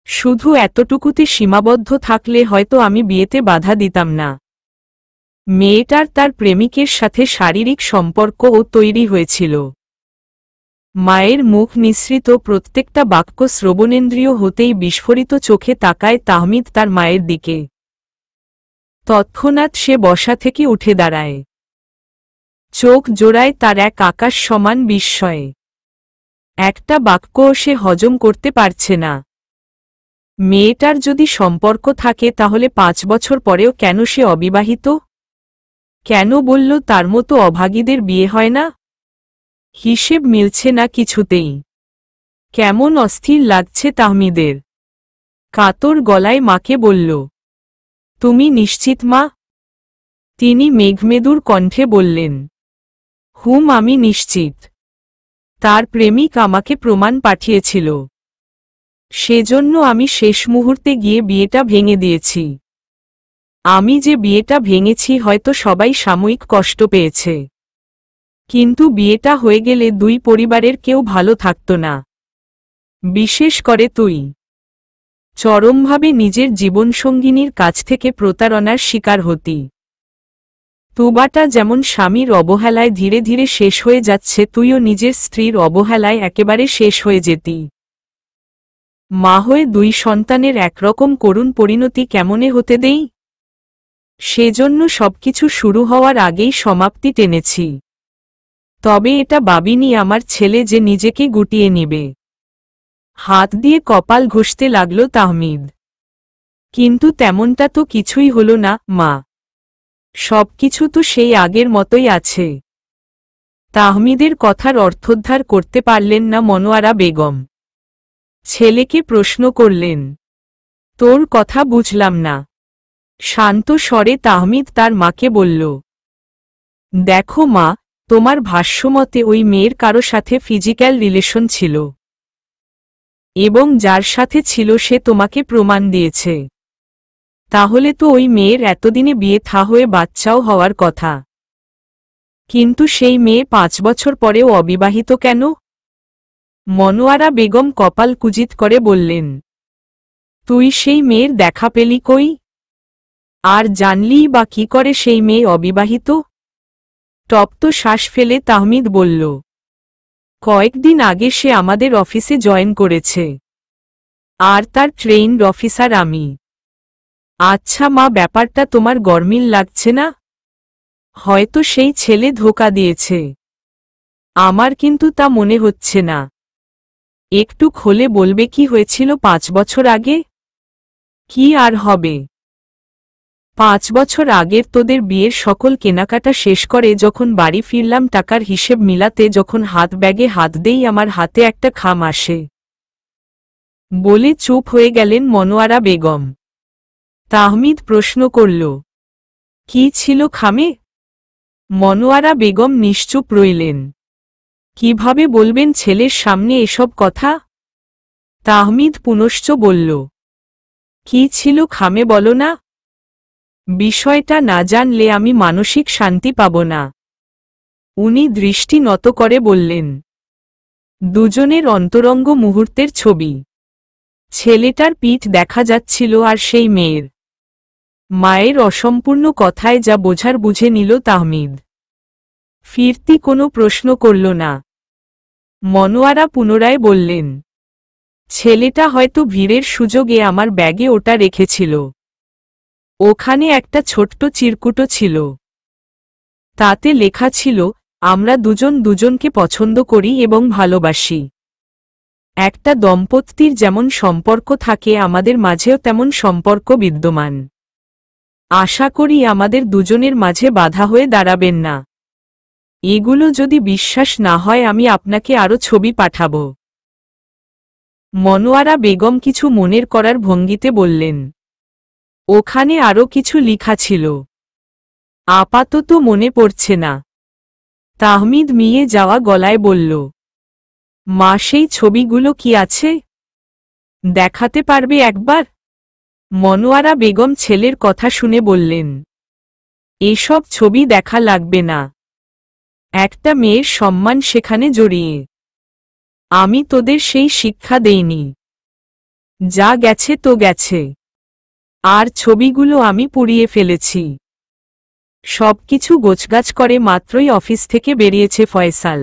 শুধু এতটুকুতে সীমাবদ্ধ থাকলে হয়তো আমি বিয়েতে বাধা দিতাম না। মেয়েটার তার প্রেমিকের সাথে শারীরিক সম্পর্কও তৈরি হয়েছিল। মায়ের মুখ নিঃসৃত প্রত্যেকটা বাক্য শ্রবণেন্দ্রিয় হতেই বিস্ফোরিত চোখে তাকায় তাহমিদ তার মায়ের দিকে। তৎক্ষণাৎ সে বসা থেকে উঠে দাঁড়ায়। চোখ জোড়ায় তার এক আকাশ সমান বিস্ময়ে। একটা বাক্যও সে হজম করতে পারছে না। মেয়েটার যদি সম্পর্ক থাকে তাহলে 5 বছর পরেও কেন সে অবিবাহিত? কেন বলল তার মতো অভাগীদের বিয়ে হয় না? হিসেব মিলছে না কিছুতেই। কেমন অস্থির লাগছে তাহমিদের। কাতর গলায় মাকে বলল, তুমি নিশ্চিত মা? তিনি মেঘমেদুর কণ্ঠে বললেন, হুম, আমি নিশ্চিত। তার প্রেমিক আমাকে প্রমাণ পাঠিয়েছিল। সেজন্য আমি শেষ মুহূর্তে গিয়ে বিয়েটা ভেঙে দিয়েছি। আমি যে বিয়েটা ভেঙেছি হয়তো সবাই সাময়িক কষ্ট পেয়েছে, কিন্তু বিয়েটা হয়ে গেলে দুই পরিবারের কেউ ভালো থাকত না। বিশেষ করে তুই। চরমভাবে নিজের জীবনসঙ্গিনীর কাছ থেকে প্রতারণার শিকার হতি। তুবাটা যেমন স্বামীর অবহেলায় ধীরে ধীরে শেষ হয়ে যাচ্ছে, তুইও নিজের স্ত্রীর অবহেলায় একেবারে শেষ হয়ে যেতি। মা হয়ে 2 সন্তানের একরকম করুণ পরিণতি কেমনে হতে দেই? সেজন্য সবকিছু শুরু হওয়ার আগেই সমাপ্তি টেনেছি। তবে এটা ভাবিনি আমার ছেলে যে নিজেকে গুটিয়ে নিবে। হাত দিয়ে কপাল ঘষতে লাগল তাহমিদ। কিন্তু তেমনটা তো কিছুই হলো না মা। সবকিছু তো সেই আগের মতোই আছে। তাহমিদের কথার অর্থোদ্ধার করতে পারলেন না মনোয়ারা বেগম। ছেলেকে প্রশ্ন করলেন, তোর কথা বুঝলাম না। শান্ত স্বরে তাহমিদ তার মাকে বলল, দেখো মা, তোমার ভাষ্যমতে ওই মেয়ের কারো সাথে ফিজিক্যাল রিলেশন ছিল, এবং যার সাথে ছিল সে তোমাকে প্রমাণ দিয়েছে। তাহলে তো ওই মেয়ের এতদিনে বিয়ে থা হয়ে বাচ্চাও হওয়ার কথা। কিন্তু সেই মেয়ে 5 বছর পরেও অবিবাহিত কেন? মনোয়ারা বেগম কপাল কুজিত করে বললেন, তুই সেই মেয়ের দেখা পেলি কই? আর জানলিই বা কি করে সেই মেয়ে অবিবাহিত? তপ্ত শ্বাস ফেলে তাহমিদ বলল, কয়েকদিন আগে সে আমাদের অফিসে জয়েন করেছে, আর তার ট্রেইনড অফিসার আমি। আচ্ছা মা, ব্যাপারটা তোমার গরমিল লাগছে না? হয়তো সেই ছেলে ধোঁকা দিয়েছে। আমার কিন্তু তা মনে হচ্ছে না। একটু খুলে বলবে কি হয়েছিল 5 বছর আগে? কি আর হবে? 5 বছর আগের তোদের বিয়ের সকল কেনাকাটা শেষ করে যখন বাড়ি ফিরলাম টাকার হিসেব মিলাতে, যখন হাত ব্যাগে হাত দেই আমার হাতে একটা খাম আসে। বলে চুপ হয়ে গেলেন মনোয়ারা বেগম। তাহমিদ প্রশ্ন করল, কি ছিল খামে? মনোয়ারা বেগম নিশ্চুপ রইলেন। কিভাবে বলবেন ছেলের সামনে এসব কথা? তাহমিদ পুনশ্চ বলল, কি ছিল খামে বলো না? বিষয়টা না জানলে আমি মানসিক শান্তি পাব না। উনি দৃষ্টি নত করে বললেন, দুজনের অন্তরঙ্গ মুহূর্তের ছবি। ছেলেটার পিঠ দেখা যাচ্ছিল আর সেই মেয়ের। মায়ের অসম্পূর্ণ কথায় যা বোঝার বুঝে নিল তাহমিদ। ফিরতি কোনো প্রশ্ন করল না। মনোয়ারা পুনরায় বললেন, ছেলেটা হয়তো ভিড়ের সুযোগে আমার ব্যাগে ওটা রেখেছিল। ওখানে একটা ছোট্ট চিরকুটো ছিল। তাতে লেখা ছিল, আমরা দুজন দুজনকে পছন্দ করি এবং ভালোবাসি। একটা দম্পতির যেমন সম্পর্ক থাকে আমাদের মাঝেও তেমন সম্পর্ক বিদ্যমান। আশা করি আমাদের দুজনের মাঝে বাধা হয়ে দাঁড়াবেন না। এগুলো যদি বিশ্বাস না হয় আমি আপনাকে আরও ছবি পাঠাব। মনোয়ারা বেগম কিছু মনের করার ভঙ্গিতে বললেন, ওখানে আরও কিছু লেখা ছিল, আপাতত মনে পড়ছে না। তাহমিদ মিয়ে যাওয়া গলায় বলল, মা সেই ছবিগুলো কি আছে? দেখাতে পারবে একবার? মনোয়ারা বেগম ছেলের কথা শুনে বললেন, এসব ছবি দেখা লাগবে না। একটা মেয়ের সম্মান সেখানে জড়িয়ে। আমি তোদের সেই শিক্ষা দেইনি। যা গেছে তো গেছে। আর ছবিগুলো আমি পুড়িয়ে ফেলেছি। সবকিছু গোছগাছ করে মাত্রই অফিস থেকে বেরিয়েছে ফয়সাল।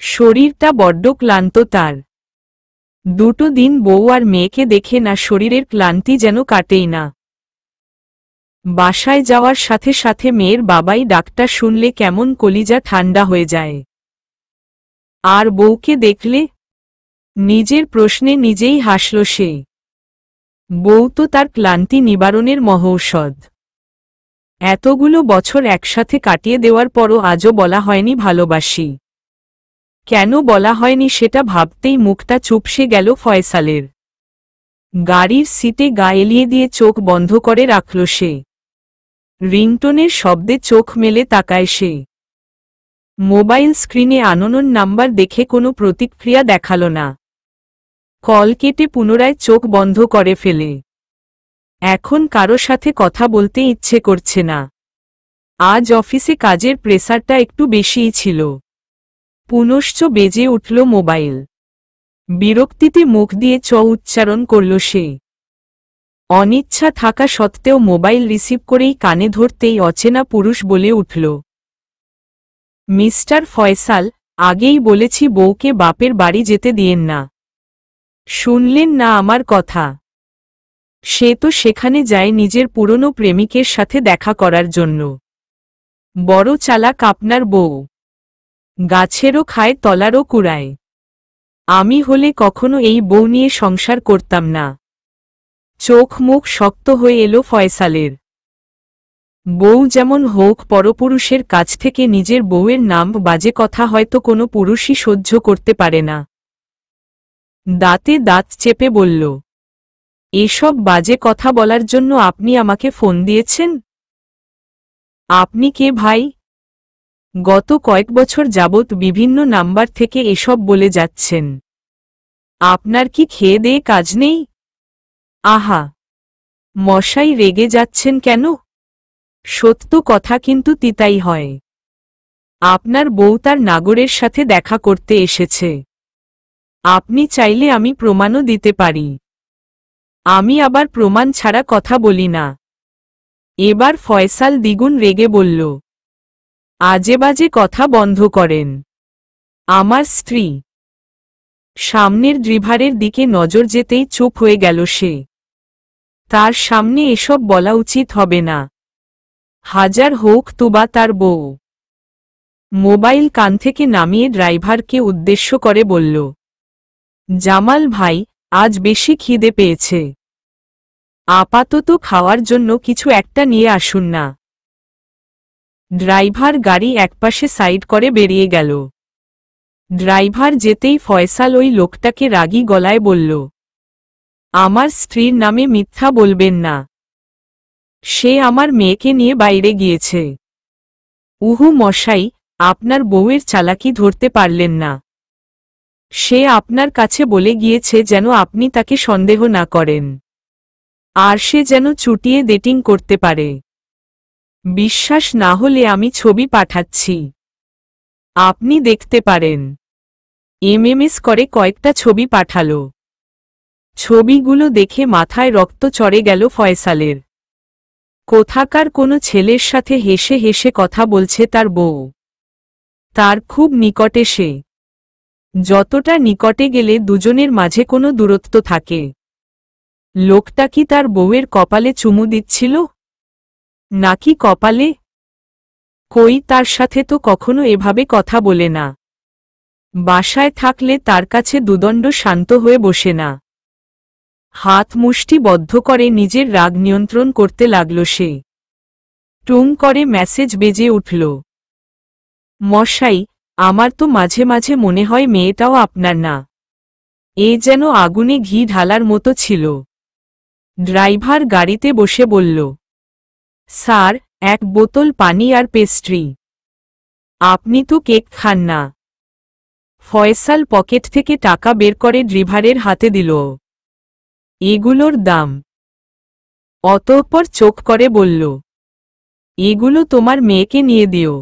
শরীরটা বড্ড ক্লান্ত তার। দুটো দিন বউ আর মেয়েকে দেখে না শরীরের ক্লান্তি যেন কাটেই না। বাসায় যাওয়ার সাথে সাথে মেয়ের বাবাই ডাকটা শুনলে কেমন কলিজা ঠান্ডা হয়ে যায়। আর বউকে দেখলে নিজের প্রশ্নে নিজেই হাসল সে। বউ তো তার ক্লান্তি নিবারণের মহৌষধ। এতগুলো বছর একসাথে কাটিয়ে দেওয়ার পরও আজও বলা হয়নি ভালোবাসি। কেন বলা হয়নি সেটা ভাবতেই মুখটা চুপসে গেল ফয়সালের। গাড়ির সিটে গা এলিয়ে দিয়ে চোখ বন্ধ করে রাখল সে। রিংটোনের শব্দে চোখ মেলে তাকায় সে। মোবাইল স্ক্রিনে আননোন নাম্বার দেখে কোনো প্রতিক্রিয়া দেখাল না। কল কেটে পুনরায় চোখ বন্ধ করে ফেলে। এখন কারো সাথে কথা বলতে ইচ্ছে করছে না। আজ অফিসে কাজের প্রেসারটা একটু বেশিই ছিল। পুনশ্চ বেজে উঠল মোবাইল। বিরক্তিতে মুখ দিয়ে চ উচ্চারণ করল সে। অনিচ্ছা থাকা সত্ত্বেও মোবাইল রিসিভ করেই কানে ধরতেই অচেনা পুরুষ বলে উঠল, মিস্টার ফয়সাল, আগেই বলেছি বউকে বাপের বাড়ি যেতে দিয়েন না। শুনলেন না আমার কথা? সে তো সেখানে যায় নিজের পুরনো প্রেমিকের সাথে দেখা করার জন্য। বড় চালাক আপনার বউ। গাছেরও খায় তলারও কুড়ায়। আমি হলে কখনো এই বউ নিয়ে সংসার করতাম না। চোখ মুখ শক্ত হয়ে এলো ফয়সালের। বউ যেমন হোক পরপুরুষের কাছ থেকে নিজের বউয়ের নাম বাজে কথা হয়তো কোনো পুরুষই সহ্য করতে পারে না। দাঁতে দাঁত চেপে বলল, এসব বাজে কথা বলার জন্য আপনি আমাকে ফোন দিয়েছেন? আপনি কে ভাই? গত কয়েক বছর যাবৎ বিভিন্ন নাম্বার থেকে এসব বলে যাচ্ছেন। আপনার কি খেয়ে দেয়ে কাজ নেই? আহা, মশাই রেগে যাচ্ছেন কেন? সত্য কথা কিন্তু তিতাই হয়। আপনার বউ তার নাগরের সাথে দেখা করতে এসেছে। আপনি চাইলে আমি প্রমাণও দিতে পারি। আমি আবার প্রমাণ ছাড়া কথা বলি না। এবার ফয়সাল দ্বিগুণ রেগে বলল, আজেবাজে কথা বন্ধ করেন। আমার স্ত্রী। সামনের ড্রাইভারের দিকে নজর যেতেই চুপ হয়ে গেল সে। তার সামনে এসব বলা উচিত হবে না। হাজার হোক তোবা তার বউ। মোবাইল কান থেকে নামিয়ে ড্রাইভারকে উদ্দেশ্য করে বলল, জামাল ভাই, আজ বেশি খিদে পেয়েছে। আপাতত খাওয়ার জন্য কিছু একটা নিয়ে আসুন না। ড্রাইভার গাড়ি একপাশে সাইড করে বেরিয়ে গেল। ড্রাইভার যেতেই ফয়সাল ওই লোকটাকে রাগী গলায় বলল, আমার স্ত্রীর নামে মিথ্যা বলবেন না। সে আমার মেয়েকে নিয়ে বাইরে গিয়েছে। উহু মশাই, আপনার বউয়ের চালাকি ধরতে পারলেন না। সে আপনার কাছে বলে গিয়েছে যেন আপনি তাকে সন্দেহ না করেন। আর সে যেন চুটিয়ে ডেটিং করতে পারে। বিশ্বাস না হলে আমি ছবি পাঠাচ্ছি। আপনি দেখতে পারেন। এমএমএস করে কয়েকটা ছবি পাঠালো। ছবিগুলো দেখে মাথায় রক্ত চড়ে গেল ফয়সালের। কোথাকার কোনো ছেলের সাথে হেসে হেসে কথা বলছে তার বউ। তার খুব নিকটে সে। যতটা নিকটে গেলে দুজনের মাঝে কোনো দূরত্ব থাকে। লোকটা কি তার বউয়ের কপালে চুমু দিচ্ছিল? নাকি কপালে? কই, তার সাথে তো কখনো এভাবে কথা বলে না। বাসায় থাকলে তার কাছে দুদণ্ড শান্ত হয়ে বসে না। হাত মুষ্টি বদ্ধ করে নিজের রাগ নিয়ন্ত্রণ করতে লাগল সে। টুং করে মেসেজ বেজে উঠল। মশাই, আমার তো মাঝে মাঝে মনে হয় মেয়েটাও আপনার না। এ যেন আগুনে ঘি ঢালার মতো ছিল। ড্রাইভার গাড়িতে বসে বলল, স্যার, এক বোতল পানি আর পেস্ট্রি। আপনি তো কেক খান না। ফয়সাল পকেট থেকে টাকা বের করে ড্রাইভারের হাতে দিল। এগুলোর দাম। অতঃপর চোখ করে বলল, এগুলো তোমার মেয়েকে নিয়ে দিও।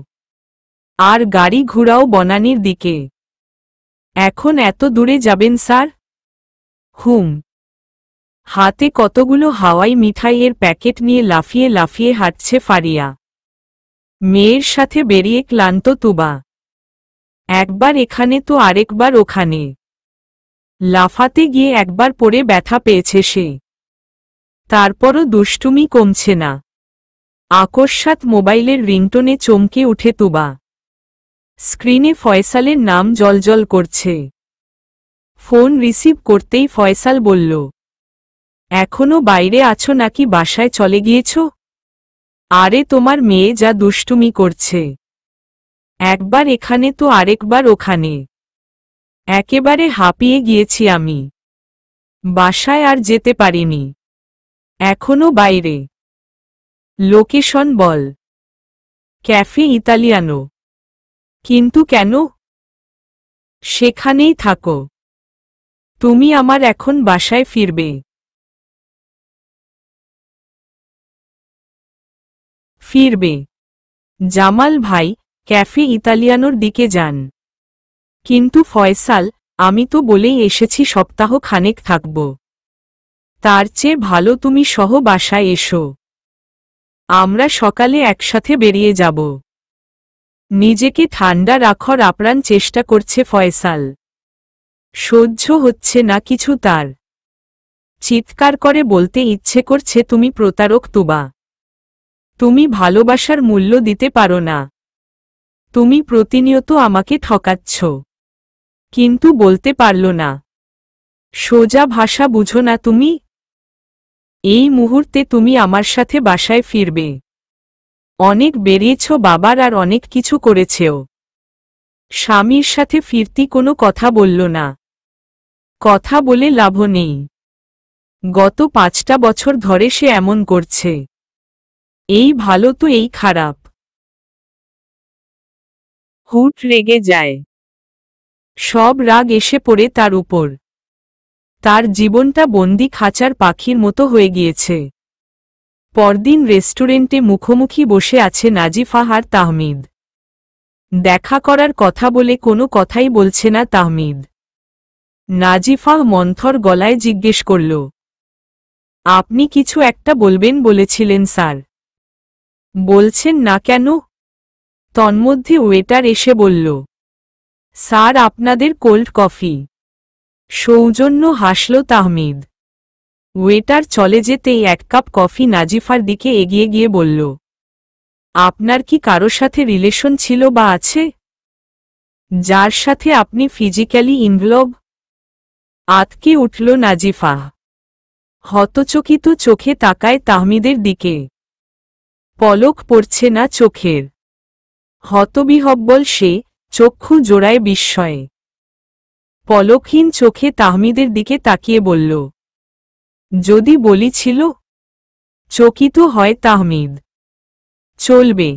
আর গাড়ি ঘুরাও বনানীর দিকে। এখন এত দূরে যাবেন স্যার? হুম। হাতে কতগুলো হাওয়াই মিঠাইয়ের প্যাকেট নিয়ে লাফিয়ে লাফিয়ে হাঁটছে ফারিয়া। মেয়ের সাথে বেরিয়ে ক্লান্ত তুবা। একবার এখানে তো আরেকবার ওখানে। লাফাতে গিয়ে একবার পড়ে ব্যথা পেয়েছে সে। তারপরও দুষ্টুমি কমছে না। আকস্মাৎ মোবাইলের রিংটোনে চমকে উঠে তুবা। স্ক্রিনে ফয়সালের নাম জ্বলজ্বল করছে। ফোন রিসিভ করতেই ফয়সাল বলল, এখনো বাইরে আছো নাকি বাসায় চলে গিয়েছ? আরে তোমার মেয়ে যা দুষ্টুমি করছে। একবার এখানে তো আরেকবার ওখানে। একেবারে হাঁপিয়ে গিয়েছি আমি। বাসায় আর যেতে পারিনি। এখনো বাইরে। লোকেশন বল। ক্যাফে ইতালিয়ানো। কিন্তু কেন? সেখানেই থাকো। তুমি আমার এখন বাসায় ফিরবে। জামাল ভাই, ক্যাফে ইতালিয়ানোর দিকে যান। কিন্তু ফয়সাল, আমি তো বলেই এসেছি সপ্তাহ খানেক থাকব। তার চেয়ে ভালো তুমি সহ বাসায় এসো। আমরা সকালে একসাথে বেরিয়ে যাব। নিজেকে ঠান্ডা রাখার আপ্রাণ চেষ্টা করছে ফয়সাল। সহ্য হচ্ছে না কিছু তার। চিৎকার করে বলতে ইচ্ছে করছে, তুমি প্রতারক তুবা। তুমি ভালোবাসার মূল্য দিতে পারো না। তুমি প্রতিনিয়ত আমাকে ঠকাচ্ছ। কিন্তু বলতে পারল না। সোজা ভাষা বুঝো না তুমি? এই মুহূর্তে তুমি আমার সাথে বাসায় ফিরবে। অনেক বেরিয়েছ বাবার আর অনেক কিছু করেছেও। স্বামীর সাথে ফিরতি কোনো কথা বলল না। কথা বলে লাভ নেই। গত 5টা বছর ধরে সে এমন করছে। এই ভালো তো এই খারাপ। হুট রেগে যায়। সব রাগ এসে পড়ে তার উপর। তার জীবনটা বন্দি খাঁচার পাখির মতো হয়ে গিয়েছে। পরদিন রেস্টুরেন্টে মুখোমুখি বসে আছে নাজিফা আর তাহমিদ। দেখা করার কথা বলে কোনো কথাই বলছে না তাহমিদ। নাজিফা মন্থর গলায় জিজ্ঞেস করল, আপনি কিছু একটা বলবেন বলেছিলেন স্যার। বলছেন না কেন? তন্মধ্যে ওয়েটার এসে বলল, স্যার আপনাদের কোল্ড কফি। সৌজন্য হাসল তাহমিদ। ওয়েটার চলে যেতেই 1 কাপ কফি নাজিফার দিকে এগিয়ে গিয়ে বলল, আপনার কি কারো সাথে রিলেশন ছিল বা আছে? যার সাথে আপনি ফিজিক্যালি ইনভলভ? আতকে উঠল নাজিফা। হতচকিত চোখে তাকায় তাহমিদের দিকে। পলক পড়ছে না চোখের। হতবিহব্বল সে, চক্ষু জোড়ায় বিস্ময়ে। পলকহীন চোখে তাহমিদের দিকে তাকিয়ে বলল, যদি বলি ছিল? চকিত হয় তাহমিদ। চলবে।